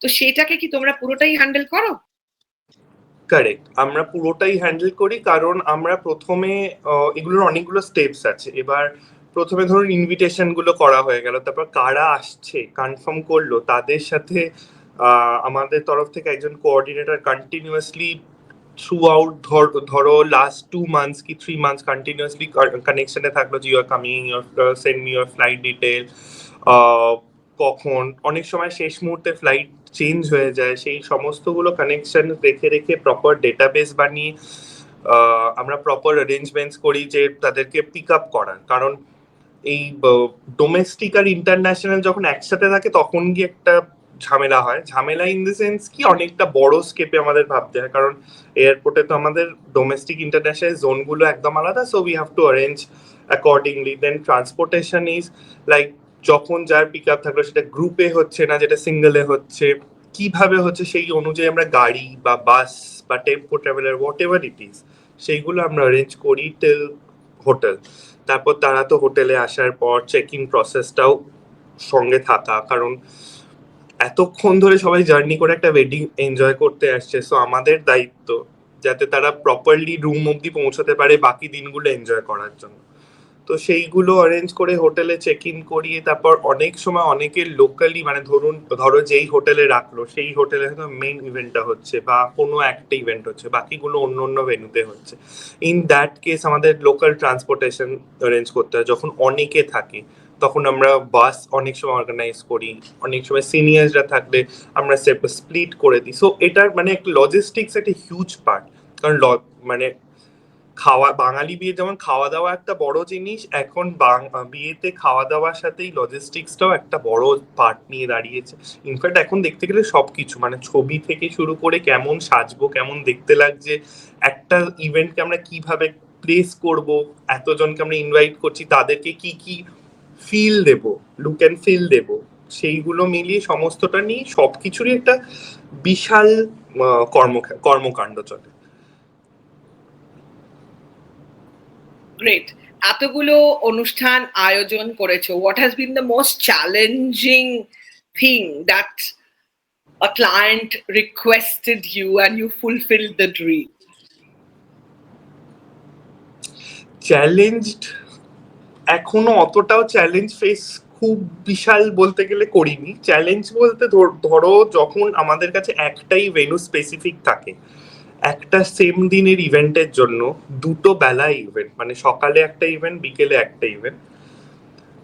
তো সেটাকে কি তোমরা পুরোটাই হ্যান্ডেল করো? কারেক্ট, আমরা পুরোটাই হ্যান্ডেল করি, কারণ আমরা প্রথমে এগুলোর অনেকগুলো স্টেপস আছে। এবার প্রথমে ধরুন ইনভিটেশন গুলো করা হয়ে গেল, তারপর কারা আসছে কনফার্ম করলো, তাদের সাথে আমাদের তরফ থেকে একজন কোঅর্ডিনেটর কন্টিনিউয়াসলি থ্রু আউট, ধরো লাস্ট 2 months কি 3 months কন্টিনিউয়াসলি কানেকশনে থাকলো, যে you are coming, send me your flight detail, কখন, অনেক সময় শেষ মুহূর্তে ফ্লাইট চেঞ্জ হয়ে যায়, সেই সমস্তগুলো কানেকশন রেখে রেখে প্রপার ডেটাবেস বানিয়ে আমরা প্রপার অ্যারেঞ্জমেন্টস করি যে তাদেরকে পিক আপ করার। কারণ এই ডোমেস্টিক আর ইন্টারন্যাশনাল যখন একসাথে থাকে তখন গিয়ে একটা ঝামেলা হয়। ঝামেলা ইন দ্য সেন্স কি, অনেকটা বড় স্কেপে আমাদের ভাবতে হয়, কারণ এয়ারপোর্টে তো আমাদের ডোমেস্টিক ইন্টারন্যাশনাল জোনগুলো একদম আলাদা, so we have to arrange accordingly. Then transportation is like, যখন যার পিক আপ থাকলো সেটা গ্রুপে হচ্ছে না, যেটা সিঙ্গেলে হচ্ছে, কিভাবে হচ্ছে সেই অনুযায়ী আমরা গাড়ি বা বাস বা tempo traveller what ever it is, সেইগুলো আমরা অ্যারেঞ্জ করি টিল হোটেল। তারপর তারা তো হোটেলে আসার পর চেক ইন প্রসেসটাও সঙ্গে থাকা, কারণ এতক্ষণ ধরে সবাই জার্নি করে একটা ওয়েডিং এনজয় করতে আসছে, সো আমাদের দায়িত্ব যাতে তারা প্রপারলি রুম অবধি পৌঁছাতে পারে বাকি দিনগুলো এনজয় করার জন্য। তো সেইগুলো অ্যারেঞ্জ করে হোটেলে চেক ইন করিয়ে, তারপর অনেক সময় অনেকের লোকালি, মানে ধরো যেই হোটেলে রাখলো সেই হোটেলে হয়তো মেইন ইভেন্টটা হচ্ছে বা কোনো একটা ইভেন্ট হচ্ছে, বাকিগুলো অন্য অন্য ভেন্যুতে হচ্ছে। ইন দ্যাট কেস আমাদের লোকাল ট্রান্সপোর্টেশন অ্যারেঞ্জ করতে হয়। যখন অনেকে থাকে তখন আমরা বাস অনেক সময় অর্গানাইজ করি, অনেক সময় সিনিয়রসরা থাকলে আমরা স্প্লিট করে দিই। সো এটার মানে একটা লজিস্টিক্স একটা হিউজ পার্ট, কারণ মানে বাঙালি বিয়ে যেমন খাওয়া দাওয়া একটা বড় জিনিস, এখন বিয়েতে খাওয়া দাওয়ার সাথেই লজিস্টিক্সটাও একটা বড় পার্ট নিয়ে দাঁড়িয়েছে। ইনফ্যাক্ট এখন দেখতে গেলে সবকিছু, মানে ছবি থেকে শুরু করে কেমন সাজবো, কেমন দেখতে লাগছে, একটা ইভেন্টকে আমরা কিভাবে প্লেস করব, এতজনকে আমরা ইনভাইট করছি, তাদেরকে কি কি ফিল দেবো, লুক অ্যান্ড ফিল দেবো, সেইগুলো মিলিয়ে সমস্তটা নিয়ে সবকিছুরই একটা বিশাল কর্মকাণ্ড চলে। গ্রেট। এতগুলো অনুষ্ঠান আয়োজন করেছো, what has been the most challenging thing that a client requested you and you fulfilled the dream? Challenged এখনো অতটাও চ্যালেঞ্জ ফেস খুব বিশাল বলতে গেলে করিনি। চ্যালেঞ্জ বলতে ধরো যখন আমাদের কাছে একটাই ভেন্যু স্পেসিফিক থাকে, একটা সেম দিনের ইভেন্টের জন্য দুটো বেলায় ইভেন্ট, মানে সকালে একটা ইভেন্ট, বিকেলে একটা ইভেন্ট,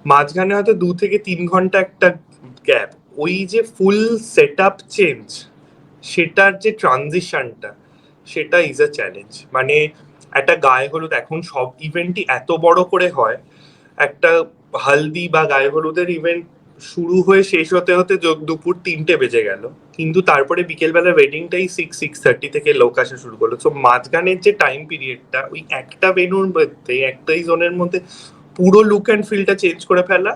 মাঝখানে হয়তো 2 থেকে 3 ঘন্টা একটা গ্যাপ, ওই যে ফুল সেট আপ চেঞ্জ, সেটার যে ট্রানজিশনটা, সেটা ইজ আ চ্যালেঞ্জ। মানে একটা গায়ে হলুদ, এখন সব ইভেন্টই এত বড় করে হয়, একটা হালদি বা গায়ে হলুদের ইভেন্ট শুরু হয়ে শেষ হতে হতে দুপুর 3টে বেজে গেল, কিন্তু তারপরে বিকেলবেলা ওয়েডিংটাই 6-6:30 থেকে লোক আসা শুরু করলো। সো মাঝখানের যে টাইম পিরিয়ডটা, ওই একটা ভেন্যুর মধ্যে, একটাই জোনের মধ্যে পুরো লুক অ্যান্ড ফিলটা চেঞ্জ করে ফেলা,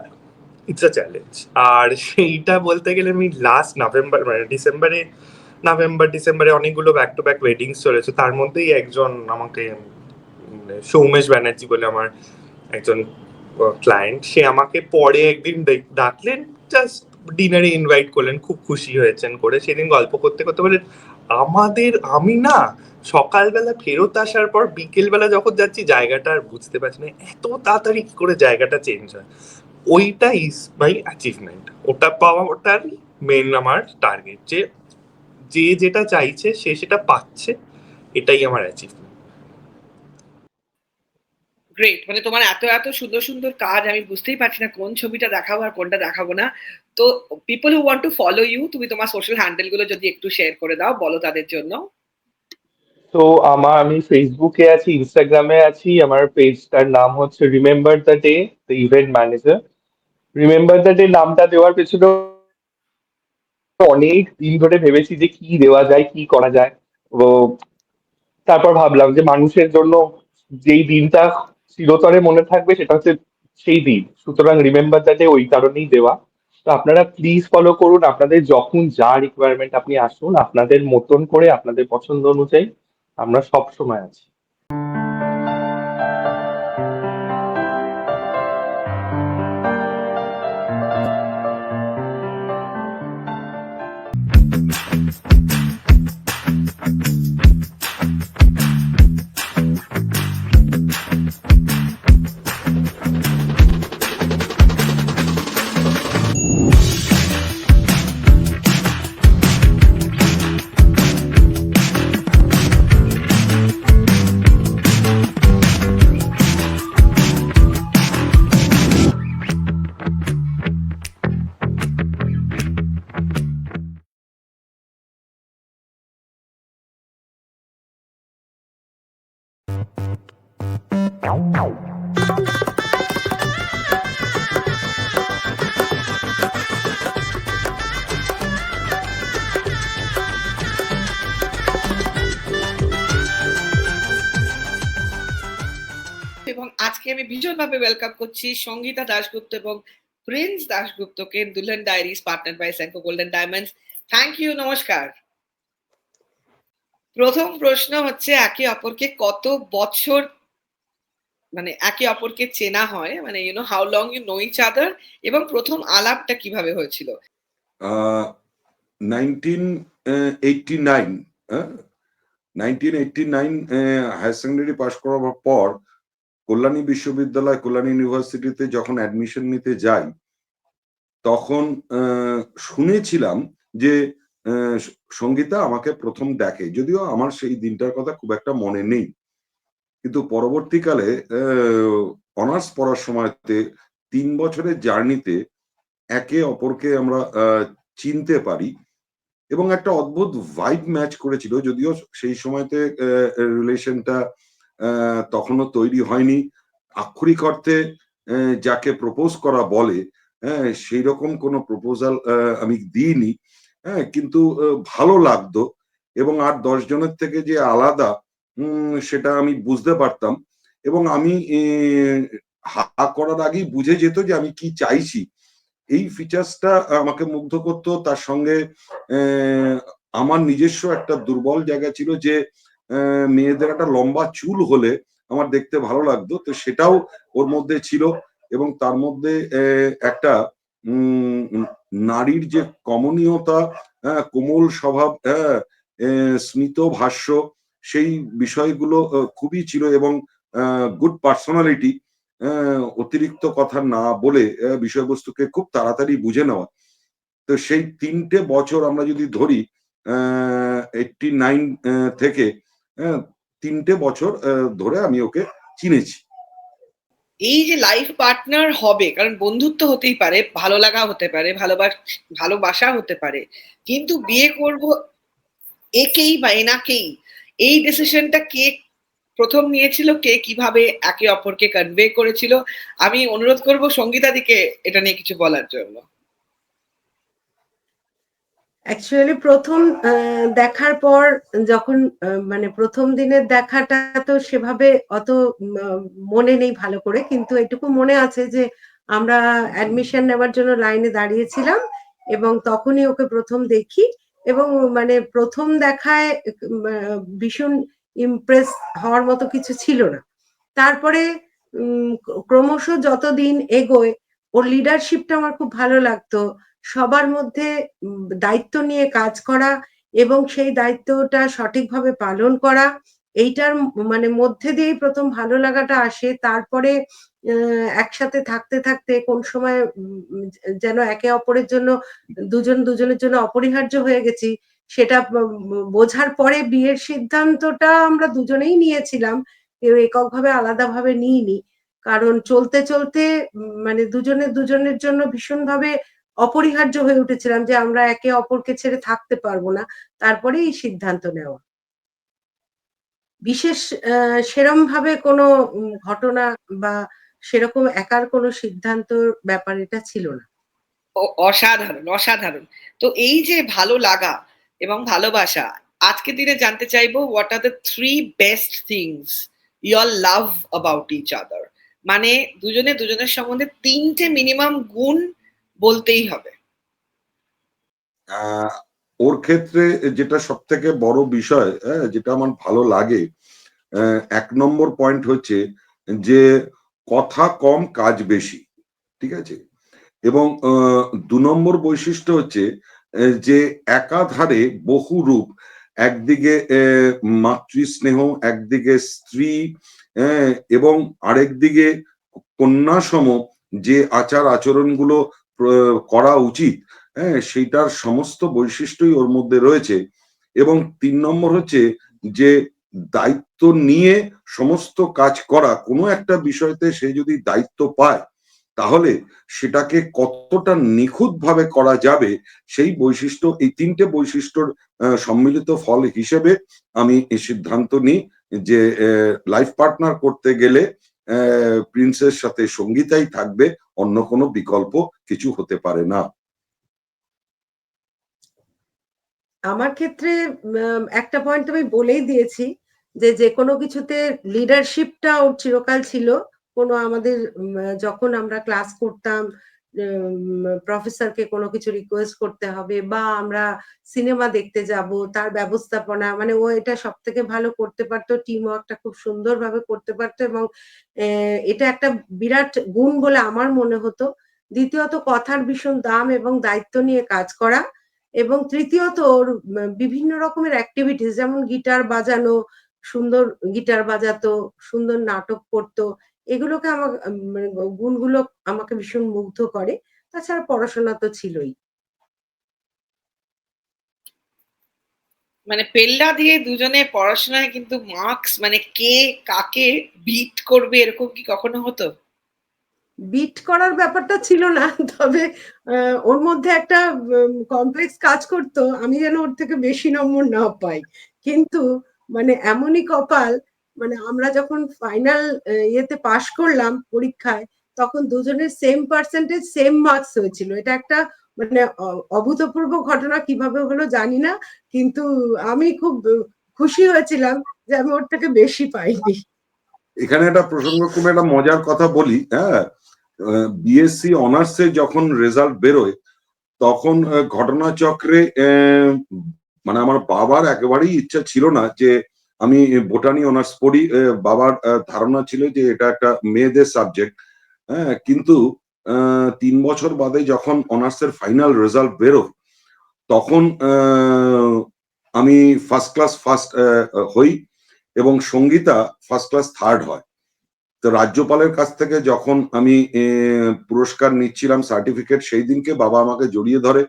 ইটস আ চ্যালেঞ্জ। আর সেইটা বলতে গেলে আমি লাস্ট নভেম্বর, মানে ডিসেম্বরে অনেকগুলো ব্যাক টু ব্যাক ওয়েডিংস চলেছে, তার মধ্যেই একজন আমাকে, সৌমেশ ব্যানার্জি বলে আমার একজন ক্লায়েন্ট, সে আমাকে পরে একদিন ডাকলেন, জাস্ট ডিনারে ইনভাইট করলেন, খুব খুশি হয়েছেন করে। সেদিন গল্প করতে করতে বলেন, আমি না সকালবেলা ফেরত আসার পর বিকেলবেলা যখন যাচ্ছি জায়গাটা আর বুঝতে পারছি না, এত তাড়াতাড়ি কি করে জায়গাটা চেঞ্জ হয়। ওইটা ইজ মাই অ্যাচিভমেন্ট, ওটা পাওয়াটার মেন আমার টার্গেট, যে যে যেটা চাইছে সে সেটা পাচ্ছে, এটাই আমার অ্যাচিভমেন্ট। গ্রেট। মানে তোমার এত এত সুন্দর সুন্দর কাজ, আমি বুঝতেই পারছি না কোন ছবিটা দেখাবো আর কোনটা দেখাবো না। তো people who want to follow you, তুমি তোমার সোশ্যাল হ্যান্ডেল গুলো যদি একটু শেয়ার করে দাও, বলো তাদের জন্য। তো আমি ফেসবুকে আছি, ইনস্টাগ্রামে আছি। আমার পেজটার নাম হচ্ছে remember the day, the event manager. Remember the day নামটা দেওয়ার পেছনে অনেক দিন ধরে ভেবেছি যে কি দেওয়া যায়, কি করা যায়। তো তারপর ভাবলাম যে মানুষের জন্য যেই দিনটা চিরতরে মনে থাকবে সেটা হচ্ছে সেই দিন, সুতরাং রিমেম্বার দ্য ডে ওই কারণেই দেওয়া। তো আপনারা প্লিজ ফলো করুন, আপনাদের যখন যা রিকোয়ারমেন্ট আপনি আসুন, আপনাদের মতন করে, আপনাদের পছন্দ অনুযায়ী আমরা সব সময় আছি। এবং আজকে আমি ভীষণভাবে ওয়েলকাম করছি সঙ্গীতা দাশগুপ্ত এবং প্রিন্স দাশগুপ্তকে, Dulhan diaries partner by Senco golden diamonds. Thank you, নমস্কার। প্রথম প্রশ্ন হচ্ছে, একে অপরকে কত বছর মানে একে অপরকে চেনা হয়, মানে you know how long you know each other, এবং প্রথম আলাপটা কিভাবে হয়েছিল? 1989 1989 হায়ার সেকেন্ডারি পাশ করার পর কল্যাণী বিশ্ববিদ্যালয়, কল্যাণী ইউনিভার্সিটিতে যখন অ্যাডমিশন নিতে যাই, তখন শুনেছিলাম যে সঙ্গীতা আমাকে প্রথম দেখে, যদিও আমার সেই দিনটার কথা খুব একটা মনে নেই। কিন্তু পরবর্তীকালে অনার্স পড়ার সময়তে 3 বছরের জার্নিতে একে অপরকে আমরা চিনতে পারি এবং একটা অদ্ভুত ভাইব ম্যাচ করেছিল। যদিও সেই সময়তে রিলেশনটা তখনও তৈরি হয়নি, আক্ষরিক অর্থে যাকে প্রপোজ করা বলে, হ্যাঁ, সেই রকম কোনো প্রপোজাল আমি দিইনি, হ্যাঁ, কিন্তু ভালো লাগতো এবং 8-10 জনের থেকে যে আলাদা সেটা আমি বুঝতে পারতাম এবং আমি হা করার আগেই বুঝে যেত যে আমি কি চাইছি। এই ফিচার্সটা আমাকে মুগ্ধ করতো। তার সঙ্গে আমার নিজস্ব একটা দুর্বল জায়গা ছিল যে মেয়েদের একটা লম্বা চুল হলে আমার দেখতে ভালো লাগতো, তো সেটাও ওর মধ্যে ছিল। এবং তার মধ্যে একটা নারীর যে কমনীয়তা, হ্যাঁ, কোমল স্বভাব, হ্যাঁ, স্মিত ভাষ্য, সেই বিষয়গুলো খুবই ছিল। এবং গুড পার্সোনালিটি, অতিরিক্ত কথা না বলে বিষয়বস্তুকে খুব তাড়াতাড়ি বুঝে নেওয়া। তো সেই ৩টে বছর আমরা যদি ধরি 89 থেকে ৩টে বছর ধরে আমি ওকে চিনেছি। এই যে লাইফ পার্টনার হবে, কারণ বন্ধুত্ব হতেই পারে, ভালো লাগা হতে পারে, ভালোবাসা হতে পারে, কিন্তু বিয়ে করব একেই বা এনাকেই, এই ডিসিশনটা কে প্রথম নিয়েছিল, কে কিভাবে একে অপরকে কনভে করেছিল? আমি অনুরোধ করব সঙ্গীতাদিকে এটা নিয়ে কিছু বলার জন্য। অ্যাকচুয়ালি প্রথম দেখার পর যখন মানে প্রথম দিনের দেখাটা তো সেভাবে অত মনে নেই ভালো করে, কিন্তু এটুকু মনে আছে যে আমরা অ্যাডমিশন নেওয়ার জন্য লাইনে দাঁড়িয়েছিলাম এবং তখনই ওকে প্রথম দেখি। এবং মানে প্রথম দেখায় ভীষণ ইমপ্রেস হওয়ার মতো কিছু ছিল না। তারপরে ক্রমশ যতদিন এগোয় ওর লিডারশিপটা আমার খুব ভালো লাগতো। সবার মধ্যে দায়িত্ব নিয়ে কাজ করা এবং সেই দায়িত্বটা সঠিকভাবে পালন করা, এইটার মানে মধ্যে দিয়েই প্রথম ভালো লাগাটা আসে। তারপরে একসাথে থাকতে থাকতে কোন সময় যেন একে অপরের জন্য দুজনের জন্য অপরিহার্য হয়ে গেছি, সেটা বোঝার পরে বিয়ের সিদ্ধান্তটা আমরা দুজনেই নিয়েছিলাম, কেউ এককভাবে আলাদাভাবে নিইনি। কারণ চলতে চলতে মানে দুজনের জন্য ভীষণভাবে অপরিহার্য হয়ে উঠেছিলাম যে আমরা একে অপরকে ছেড়ে থাকতে পারবো না। তারপরে এই সিদ্ধান্ত নেওয়া। বিশেষ সেরমভাবে কোনো ঘটনা বা সেরকম একার কোনো সিদ্ধান্তর ব্যাপার এটা ছিল না। অসাধারণ, অসাধারণ। তো এই যে ভালো লাগা এবং ভালোবাসা, আজকে দিনে জানতে চাইবো what are the 3 best things you all love about each other. মানে দুজনের সম্বন্ধে 3টে মিনিমাম গুণ বলতেই হবে। ওর ক্ষেত্রে যেটা সবথেকে বড় বিষয়, যেটা আমার ভালো লাগে, ১ নম্বর পয়েন্ট হচ্ছে যে কথা কম কাজ বেশি, ঠিক আছে? এবং ২ নম্বর বৈশিষ্ট্য হচ্ছে যে একাধারে বহু রূপ। একদিকে মাতৃস্নেহ, একদিকে স্ত্রী, এবং আরেকদিকে কন্যাসম যে আচার আচরণগুলো করা উচিত, সেইটার সমস্ত বৈশিষ্ট্যই ওর মধ্যে রয়েছে। এবং ৩ নম্বর হচ্ছে যে দায়িত্ব নিয়ে সমস্ত কাজ করা। কোনো একটা বিষয়তে সে যদি দায়িত্ব পায় তাহলে সেটাকে কতটা নিখুঁতভাবে করা যাবে, সেই বৈশিষ্ট্য, এই ৩টে বৈশিষ্ট্যর সম্মিলিত ফল হিসেবে আমি এই সিদ্ধান্ত নিই যে লাইফ পার্টনার করতে গেলে প্রিন্সের সাথে সঙ্গীতাই থাকবে, অন্য কোনো বিকল্প কিছু হতে পারে না। আমার ক্ষেত্রে একটা পয়েন্ট আমি বলেই দিয়েছি যে যেকোনো কিছুতে লিডারশিপটা ওর চিরকাল ছিল। কোনো আমাদের যখন আমরা ক্লাস করতাম, প্রফেসরকে কোনো কিছু রিকোয়েস্ট করতে হবে বা আমরা সিনেমা দেখতে যাব, তার ব্যবস্থাপনা, মানে ও এটা সবথেকে ভালো করতে পারতো। টিম ওয়ার্কটা খুব সুন্দরভাবে করতে পারতো এবং এটা একটা বিরাট গুণ বলে আমার মনে হতো। দ্বিতীয়ত কথার ভীষণ দাম এবং দায়িত্ব নিয়ে কাজ করা। এবং তৃতীয়ত ওর বিভিন্ন রকমের অ্যাক্টিভিটিস, যেমন গিটার বাজানো, সুন্দর গিটার বাজাতো, সুন্দর নাটক করতো। এগুলোকে আমার মানে গুণগুলো আমাকে ভীষণ মুগ্ধ করে। তাছাড়া পড়াশোনা তো ছিলই। মানে পেল্লা দিয়ে দুজনে পড়াশোনায় কিন্তু মার্কস, মানে কে কাকে বিট করবে এরকম কি কখনো হতো? বিট করার ব্যাপারটা ছিল না। তবে ওর মধ্যে একটা কমপ্লেক্স কাজ করতো, আমি যেন ওর থেকে বেশি নম্বর না পাই। কিন্তু মানে এমনই কপাল, মানে আমরা যখন ফাইনাল ইয়েতে পাস করলাম পরীক্ষায়, তখন দুজনের সেম পার্সেন্টেজ, সেম মার্কস হয়েছিল। এটা একটা মানে অভূতপূর্ব ঘটনা, কিভাবে হলো জানি না। কিন্তু আমি খুব খুশি হয়েছিলাম যে আমি ওর থেকে বেশি পাইনি। এখানে একটা প্রসঙ্গক্রমে একটা মজার কথা বলি, হ্যাঁ। বিএসসি অনার্সে যখন রেজাল্ট বেরোয় তখন ঘটনাচক্রে মানে আমার বাবার একেবারেই ইচ্ছা ছিল না যে আমি বোটানি অনার্স পড়ি। বাবার ধারণা ছিল যে এটা একটা মেয়েদের সাবজেক্ট। হ্যাঁ, কিন্তু ৩ বছর বাদে যখন অনার্সের ফাইনাল রেজাল্ট বেরোয় তখন আমি ফার্স্ট ক্লাস ফার্স্ট হই এবং সঙ্গীতা ফার্স্ট ক্লাস থার্ড হয়। তো রাজ্যপালের কাছ থেকে যখন আমি পুরস্কার নিচ্ছিলাম সার্টিফিকেট, সেই দিনকে বাবা আমাকে জড়িয়ে ধরে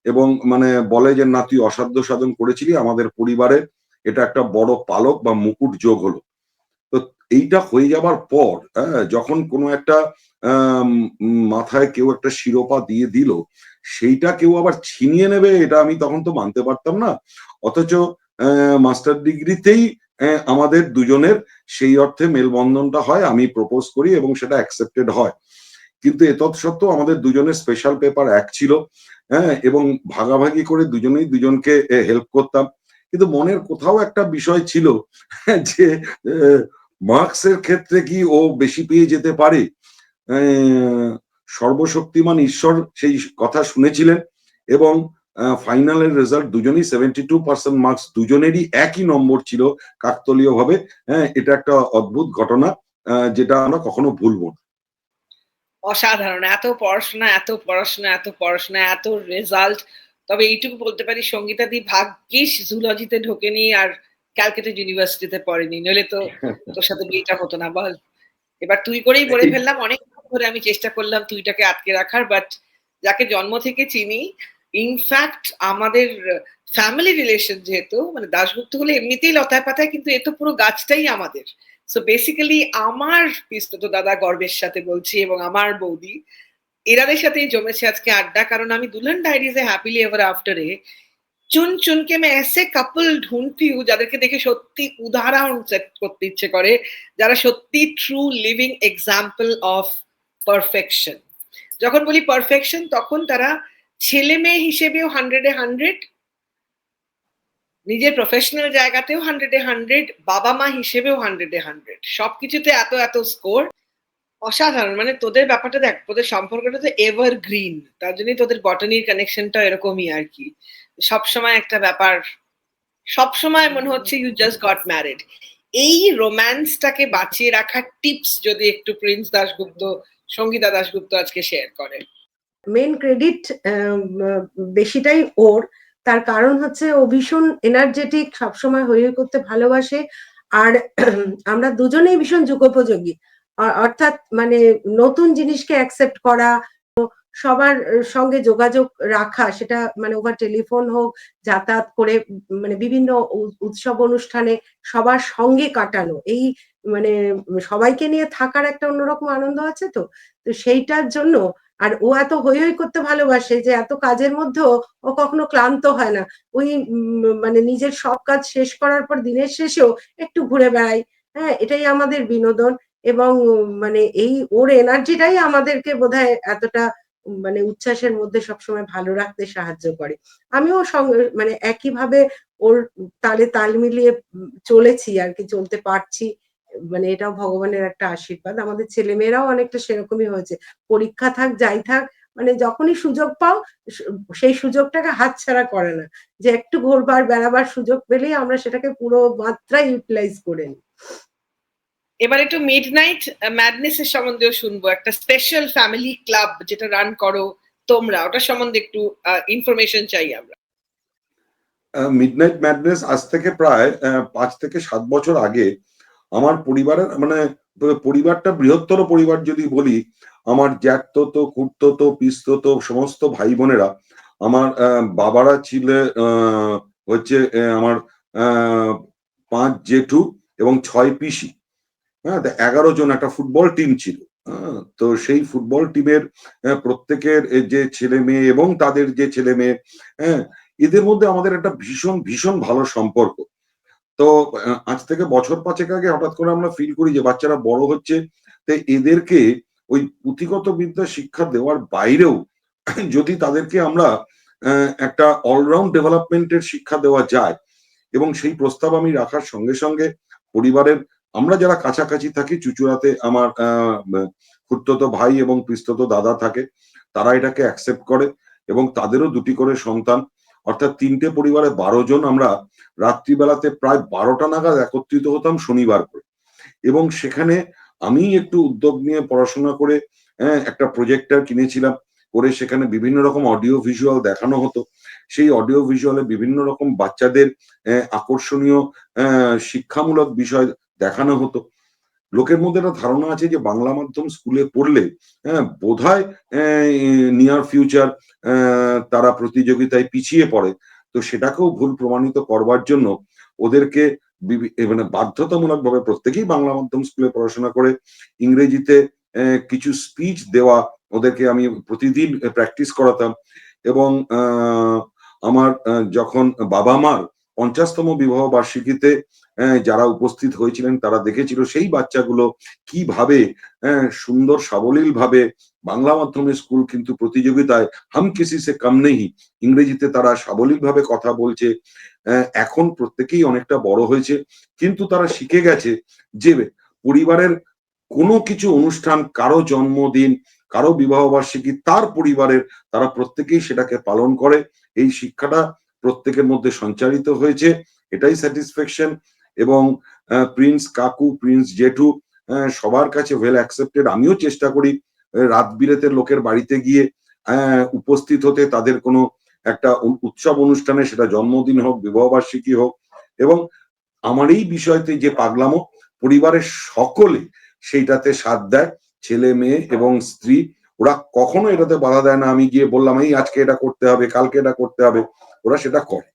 এবং মানে বলে যে না, তুই অসাধ্য সাধন করেছিলি, আমাদের পরিবারে এটা একটা বড় পালক বা মুকুট যোগ হলো। তো এইটা হয়ে যাবার পর যখন কোনো একটা মাথায় কেউ একটা শিরোপা দিয়ে দিল, সেইটা কেউ আবার ছিনিয়ে নেবে, এটা আমি তখন তো মানতে পারতাম না। অথচ মাস্টার ডিগ্রিতেই আমাদের দুজনের সেই অর্থে মেলবন্ধনটা হয়, আমি প্রপোজ করি এবং সেটা অ্যাকসেপ্টেড হয়। কিন্তু এতৎসত্ত্বেও আমাদের দুজনের স্পেশাল পেপার এক ছিল, হ্যাঁ, এবং ভাগাভাগি করে দুজনেই দুজনকে হেল্প করতাম। কিন্তু মনের কোথাও একটা বিষয় ছিল যে মার্কসের ক্ষেত্রে কি ও বেশি পেয়ে যেতে পারে। সর্বশক্তিমান ঈশ্বর সেই কথা শুনেছিলেন এবং ফাইনালের রেজাল্ট দুজনেই 72% মার্কস, দুজনেরই একই নম্বর ছিল কাকতলীয় ভাবে। হ্যাঁ, এটা একটা অদ্ভুত ঘটনা যেটা আমরা কখনো ভুলবো না। অসাধারণ, এত পড়াশোনা এত পড়াশোনা এত পড়াশোনা এত রেজাল্ট। তবে এইটুকু বলতে পারি সঙ্গীতা দি ভাগ্যিস জুলজিতে ঢোকেনি আর ক্যালকাটা ইউনিভার্সিটিতে পড়েনি, নইলে তো তোর সাথে বিয়েটা হতো না। বল, এবার তুই করেই বলে ফেললাম। অনেক ধরে আমি চেষ্টা করলাম তুইটাকে আটকে রাখার, বাট যাকে জন্ম থেকে চিনি, ইনফ্যাক্ট আমাদের ফ্যামিলি রিলেশন যেহেতু, মানে দাশগুপ্ত হলে এমনিতেই লতায় পাতায়, কিন্তু এ তো পুরো গাছটাই আমাদের। সো বেসিক্যালি আমার পিস্তত দাদা গর্বের সাথে বলছি এবং আমার বৌদি, এরাদের সাথেই জমেছে আজকে আড্ডা। কারণ আমি দুলহন ডায়েরিজ এ হ্যাপিলি এভার আফটারে চুন চুনকে मैं ऐसे कपल ढूंढती हूँ যাদেরকে দেখে সত্যি উদাহরণ সেট করতে ইচ্ছে করে, যারা সত্যি true living example of perfection. যখন বলি পারফেকশন তখন তারা ছেলে মেয়ে হিসেবেও 100-এ 100, নিজের প্রফেশনাল জায়গাতেও 100-এ 100, বাবা মা হিসেবেও 100-এ 100, সবকিছুতে এত এত স্কোর। অসাধারণ। মানে তোদের ব্যাপারটা দেখ, তোদের সম্পর্কটা তো এভারগ্রিন, তার জন্যই তোদের বটানির কানেকশনটা এরকমই আর কি। সবসময় একটা ব্যাপার, সবসময় মনে হচ্ছে ইউ জাস্ট গট ম্যারিড। এই রোম্যান্সটাকে বাঁচিয়ে রাখার টিপস যদি একটু প্রিন্স দাশগুপ্ত, সঙ্গীতা দাশগুপ্ত আজকে শেয়ার করে। মেন ক্রেডিট বেশিটাই ওর। তার কারণ হচ্ছে ও ভীষণ এনার্জেটিক, সবসময় হই হই করতে ভালোবাসে। আর আমরা দুজনেই ভীষণ যুগোপযোগী, অর্থাৎ মানে নতুন জিনিসকে অ্যাকসেপ্ট করা, সবার সঙ্গে যোগাযোগ রাখা, সেটা মানে ওভার টেলিফোন হোক, যাতায়াত করে মানে বিভিন্ন উৎসব অনুষ্ঠানে সবার সঙ্গে কাটানো, এই মানে সবাইকে নিয়ে থাকার একটা অন্যরকম আনন্দ আছে। তো সেইটার জন্য, আর ও এত হই হই করতে ভালোবাসে যে এত কাজের মধ্যেও ও কখনো ক্লান্ত হয় না। ওই মানে নিজের সব কাজ শেষ করার পর দিনের শেষেও একটু ঘুরে বেড়াই। হ্যাঁ, এটাই আমাদের বিনোদন। এবং মানে এই ওর এনার্জিটাই আমাদেরকে বোধহয় এতটা মানে উচ্ছ্বাসের মধ্যে সবসময় ভালো রাখতে সাহায্য করে। আমিও মানে একইভাবে ওর তালে তাল মিলিয়ে চলেছি আর কি, চলতে পারছি। মানে এটাও ভগবানের একটা আশীর্বাদ। আমাদের ছেলেমেয়েরাও অনেকটা সেরকমই হয়েছে। পরীক্ষা থাক যাই থাক, মানে যখনই সুযোগ পাও সেই সুযোগটাকে হাতছাড়া করে না, যে একটু ঘুরবার বেড়াবার সুযোগ পেলেই আমরা সেটাকে পুরো মাত্রায় ইউটিলাইজ করে নিই। এবার একটু মিডনাইট ম্যাডনেস এর সম্বন্ধেও শুনবো। একটা স্পেশাল ফ্যামিলি ক্লাব যেটা রান করো তোমরা, ওটার সম্বন্ধে একটু ইনফরমেশন চাই আমরা। মিডনাইট ম্যাডনেস আজ থেকে প্রায় 5 থেকে 7 বছর আগে আমার পরিবারের, মানে পরিবারটা বৃহত্তর পরিবার যদি বলি, আমার জ্যাঠতো, খুড়তো, পিস্ততো সমস্ত ভাই বোনেরা, আমার বাবারা ছিল হচ্ছে আমার 5 জেঠু এবং 6 পিসি। হ্যাঁ, 11 জন একটা ফুটবল টিম ছিল। তো সেই ফুটবল টিমের প্রত্যেকের যে ছেলে মেয়ে এবং তাদের যে ছেলে মেয়ে, হ্যাঁ, এদের মধ্যে আমাদের একটা ভীষণ ভীষণ ভালো সম্পর্ক। তো আজ থেকে বছর 5 আগে হঠাৎ করে আমরা ফিল করি যে বাচ্চারা বড় হচ্ছে, তো এদেরকে ওই পুঁথিগত বিদ্যা শিক্ষা দেওয়ার বাইরেও যদি তাদেরকে আমরা একটা অলরাউন্ড ডেভেলপমেন্টের শিক্ষা দেওয়া যায়, এবং সেই প্রস্তাব আমি রাখার সঙ্গে সঙ্গে পরিবারের আমরা যারা কাছাকাছি থাকি, চুঁচুড়াতে আমার খুড়তুতো ভাই এবং পিসতুতো দাদা থাকে, তারা এটাকে অ্যাকসেপ্ট করে এবং তাদেরও 2টি করে সন্তান, অর্থাৎ 3টে পরিবারে 12 জন আমরা রাত্রিবেলাতে প্রায় 12টা নাগাদ একত্রিত হতাম শনিবার করে। এবং সেখানে আমি একটু উদ্যোগ নিয়ে পড়াশোনা করে একটা প্রজেক্টর কিনেছিলাম, করে সেখানে বিভিন্ন রকম অডিও ভিজুয়াল দেখানো হতো। সেই অডিও ভিজুয়ালে বিভিন্ন রকম বাচ্চাদের আকর্ষণীয় শিক্ষামূলক বিষয় দেখানো হতো। লোকের মধ্যে একটা ধারণা আছে যে বাংলা মাধ্যম স্কুলে পড়লে বোধহয় নিয়ার ফিউচার তারা প্রতিযোগিতায় পিছিয়ে পড়ে। তো সেটাকেও ভুল প্রমাণিত করবার জন্য ওদেরকে মানে বাধ্যতামূলকভাবে প্রত্যেকেই বাংলা মাধ্যম স্কুলে পড়াশোনা করে ইংরেজিতে কিছু স্পিচ দেওয়া ওদেরকে আমি প্রতিদিন প্র্যাকটিস করাতাম। এবং আমার যখন বাবা মার 50তম বিবাহ বার্ষিকীতে যারা উপস্থিত হয়েছিলেন তারা দেখেছিল সেই বাচ্চাগুলো কিভাবে সুন্দর সাবলীল ভাবে বাংলা মাধ্যমের স্কুল কিন্তু প্রতিযোগিতায় হাম কিসি সে কম নেই, ইংরেজিতে তারা সাবলীল ভাবে কথা বলছে। এখন প্রত্যেকেই অনেকটা বড় হয়েছে, কিন্তু তারা শিখে গেছে যে পরিবারের কোনো কিছু অনুষ্ঠান, কারো জন্মদিন, কারো বিবাহ বার্ষিকী, তার পরিবারের তারা প্রত্যেকেই সেটাকে পালন করে। এই শিক্ষাটা প্রত্যেকের মধ্যে সঞ্চারিত হয়েছে, এটাই স্যাটিসফ্যাকশন। এবং প্রিন্স কাকু, প্রিন্স জেঠু সবার কাছে ওয়েল অ্যাকসেপ্টেড। আমিও চেষ্টা করি রাত বিরেতের লোকের বাড়িতে গিয়ে উপস্থিত হতে, তাদের কোনো একটা উৎসব অনুষ্ঠানে, সেটা জন্মদিন হোক, বিবাহ বার্ষিকী হোক। এবং আমার এই বিষয়তে যে পাগলামো, পরিবারের সকলে সেইটাতে সাথ দেয়, ছেলে মেয়ে এবং স্ত্রী, ওরা কখনো এটাতে বাধা দেয় না। আমি গিয়ে বললাম এই আজকে এটা করতে হবে, কালকে এটা করতে হবে, ওরা সেটা করে।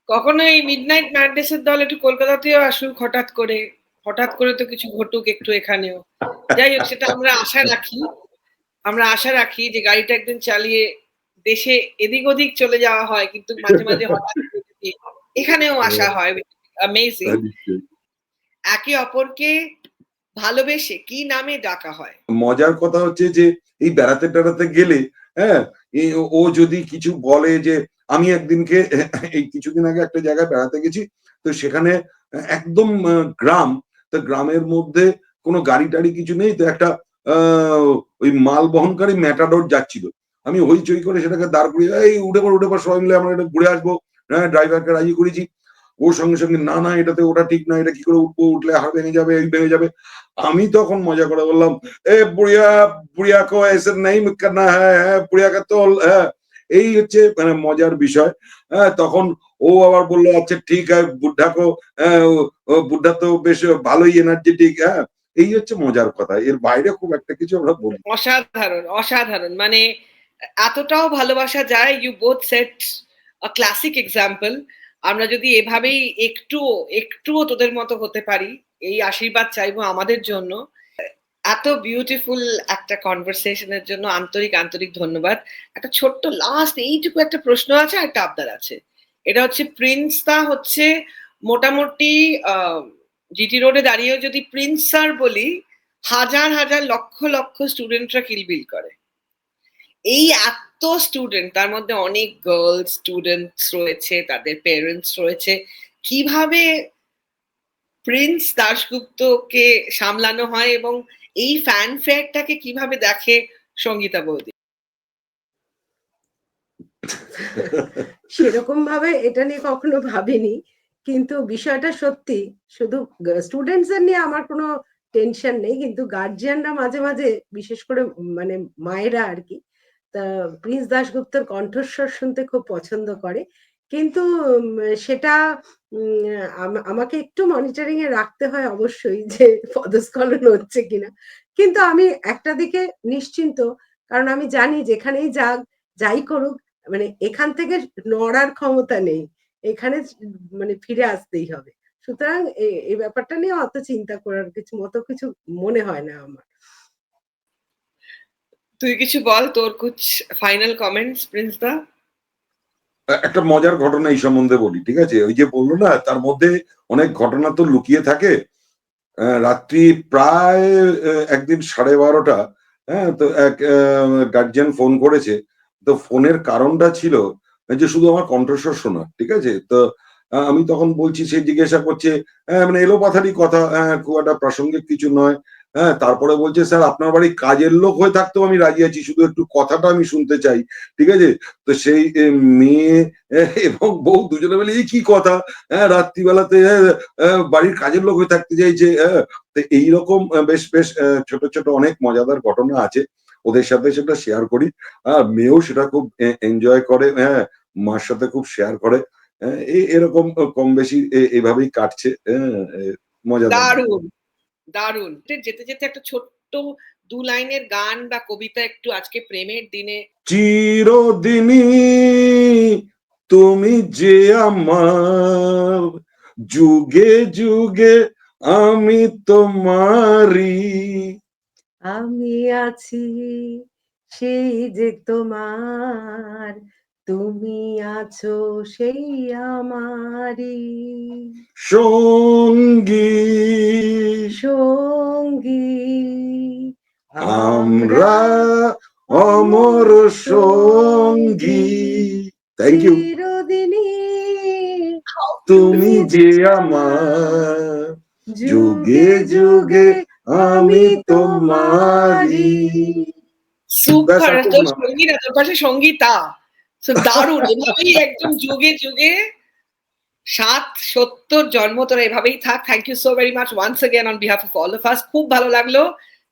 কখনো এই মিডনাইট ম্যাডনেসের দল একটু কলকাতাতেও আসুক, হঠাৎ করে তো কিছু ঘটুক একটু এখানেও। যাই হোক, সেটা আমরা আশা রাখি যে গাড়িটা একদিন চালিয়ে দেশে এদিক ওদিক চলে যাওয়া হয়, কিন্তু মাঝে মাঝে হঠাৎ এখানেও আসা হয়। অ্যামেজিং। একে অপরকে ভালোবেসে কি নামে ডাকা হয়। মজার কথা হচ্ছে যে এই বেড়াতে টেড়াতে গেলে ও যদি কিছু বলে যে, আমি একদিনকে এই কিছুদিন আগে একটা জায়গায় বেড়াতে গেছি, তো সেখানে একদম গ্রাম, তো গ্রামের মধ্যে কোনো গাড়ি টাড়ি কিছু নেই, তো একটা ওই মাল বহনকারী ম্যাটাডোর যাচ্ছিল। আমি হইচই করে সেটাকে দাঁড় করিয়ে, এই উঠে পর সবাই মিলে আমরা এটা ঘুরে আসবো, ড্রাইভারকে রাজি করেছি। ওর সঙ্গে সঙ্গে না এটাতে ওটা ঠিক না, এটা কি করে উঠবো, উঠলে হাড় ভেঙে যাবে, এই ভেঙে যাবে। আমি তখন মজা করে বললাম, এ বুড়িয়া কো এসে নেই করনা হ্যাঁ, বুড়িয়াকে তো এই হচ্ছে মানে মজার বিষয়। তখন ও আবার বললো আচ্ছা ঠিক আছে, বুদ্ধা তো বেশ ভালোই এনার্জেটিক। এই হচ্ছে মজার কথা, এর বাইরে খুব একটা কিছু আমরা বলি। অসাধারণ, মানে এতটাও ভালোবাসা যায়। You both set a classic example. আমরা যদি এভাবেই একটুও তোদের মতো হতে পারি, এই আশীর্বাদ চাইবো আমাদের জন্য। এত বিউটিফুল একটা কনভারসেশনের জন্য আন্তরিক ধন্যবাদ। একটা ছোট্ট লাস্ট এইটুকু একটা প্রশ্ন আছে, একটা আবদার আছে। এটা হচ্ছে, প্রিন্স দা হচ্ছে মোটামুটি জিটি রোডে দাঁড়িয়ে যদি প্রিন্স স্যার বলি, হাজার লক্ষ স্টুডেন্টরা কিলবিল করে। এই এত স্টুডেন্ট, তার মধ্যে অনেক গার্লস স্টুডেন্টস রয়েছে, তাদের পেরেন্টস রয়েছে, কিভাবে প্রিন্স দাশগুপ্তকে সামলানো হয় এবং এই ফ্যানফেয়ারটাকে কিভাবে দেখে সঙ্গীতা বৌদি? সেরকম ভাবে এটা নিয়ে কখনো ভাবিনি, কিন্তু বিষয়টা সত্যি। শুধু স্টুডেন্টসদের নিয়ে আমার কোনো টেনশন নেই, কিন্তু গার্জিয়ানরা মাঝে মাঝে, বিশেষ করে মানে মায়েরা আর কি, তা প্রিন্স দাশগুপ্তর কণ্ঠস্বর শুনতে খুব পছন্দ করে। কিন্তু সেটা আমাকে একটু মনিটরিং এ রাখতে হয় অবশ্যই, যে পদস্খলন হচ্ছে কিনা। কিন্তু আমি একটা দিকে নিশ্চিন্ত, কারণ আমি জানি যেখানেই যাই করুক, মানে এখান থেকে নড়ার ক্ষমতা নেই, এখানে মানে ফিরে আসতেই হবে। সুতরাং এই ব্যাপারটা নিয়ে অত চিন্তা করার কিছু মনে হয় না আমার। তুই কিছু বল, তোর কুছ ফাইনাল কমেন্টস প্রিন্স দা। একটা মজার ঘটনা এই সম্বন্ধে বলি, ঠিক আছে? ওই যে বললো না, তার মধ্যে অনেক ঘটনা তো লুকিয়ে থাকে। রাত্রি প্রায় একদিন 12:30, তো এক গার্জিয়ান ফোন করেছে। তো ফোনের কারণটা ছিল যে শুধু আমার কণ্ঠস্বর শোনা, ঠিক আছে? তো আমি তখন বলছি, সে জিজ্ঞাসা করছে, মানে এলোপাথারি কথা, খুব একটা প্রাসঙ্গিক কিছু নয়। তারপরে বলছে, স্যার আপনার বাড়ি কাজের লোক হয়ে থাকতেও আমি রাজি আছি, শুধু একটু কথাটা আমি শুনতে চাই। ঠিক আছে? তো সেই মেয়ে এবং বউ দুজনে মিলে এই কি কথা, রাত্রিবেলাতে বাড়ির কাজের লোক হয়ে থাকতে চাইছে। তো এইরকম বেশ বেশ ছোট ছোট অনেক মজাদার ঘটনা আছে, ওদের সাথে সেটা শেয়ার করি। মেয়েও সেটা খুব এনজয় করে, মার সাথে খুব শেয়ার করে। এরকম কম বেশি এভাবেই কাটছে। মজাদার। দারুণ, দারুণ। যেতে যেতে একটা ছোট্ট 2 লাইনের গান বা কবিতা একটু আজকে প্রেমের দিনে। চিরদিনই তুমি যে আমার, যুগে যুগে আমি তোমারি। আমি আছি সেই যে তোমার, তুমি আছো সেই আমারই সঙ্গী সঙ্গী। আমরা অমর সঙ্গী। Thank you. চিরদিনই তুমি যে আমার, যুগে যুগে আমি তোমারি। সুপার। ব্যাস, আর তোর না। সঙ্গী না, তোর পাশে সঙ্গীতা। দারুণ। এভাবেই একদম যুগে যুগে 70 জন্ম তোরা এভাবেই থাক। Thank you so very much once again on behalf of all of us. খুব ভালো লাগলো।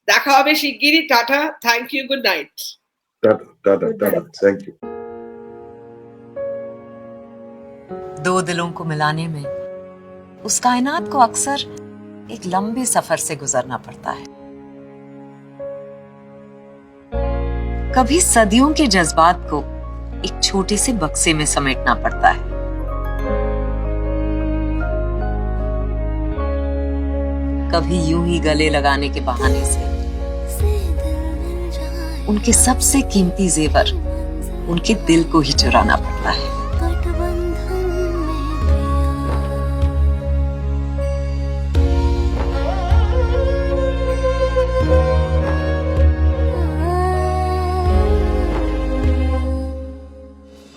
দেখা হবে শিগগিরই। টাটা। Thank you. Good night. টাটা টাটা টাটা। Thank you. दो दिलों को मिलाने में उस कायनात को अक्सर एक लंबे सफर से गुजरना पड़ता है। कभी सदियों के जज्बात को एक छोटे से बक्से में समेटना पड़ता है। कभी यूं ही गले लगाने के बहाने से उनके सबसे कीमती जेवर उनके दिल को ही चुराना पड़ता है।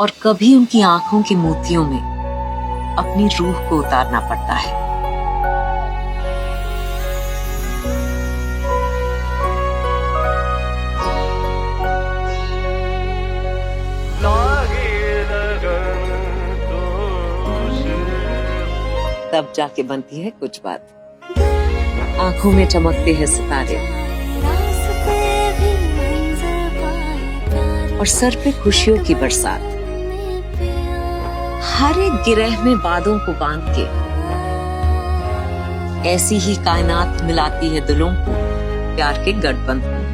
और कभी उनकी आंखों के मोतियों में अपनी रूह को उतारना पड़ता है। तब जाके बनती है कुछ बात। आंखों में चमकते हैं सितारे और सर पे खुशियों की बरसात। हर एक गिरह में बादों को बांध के ऐसी ही कायनात मिलाती है दिलों को प्यार के गठबंधन।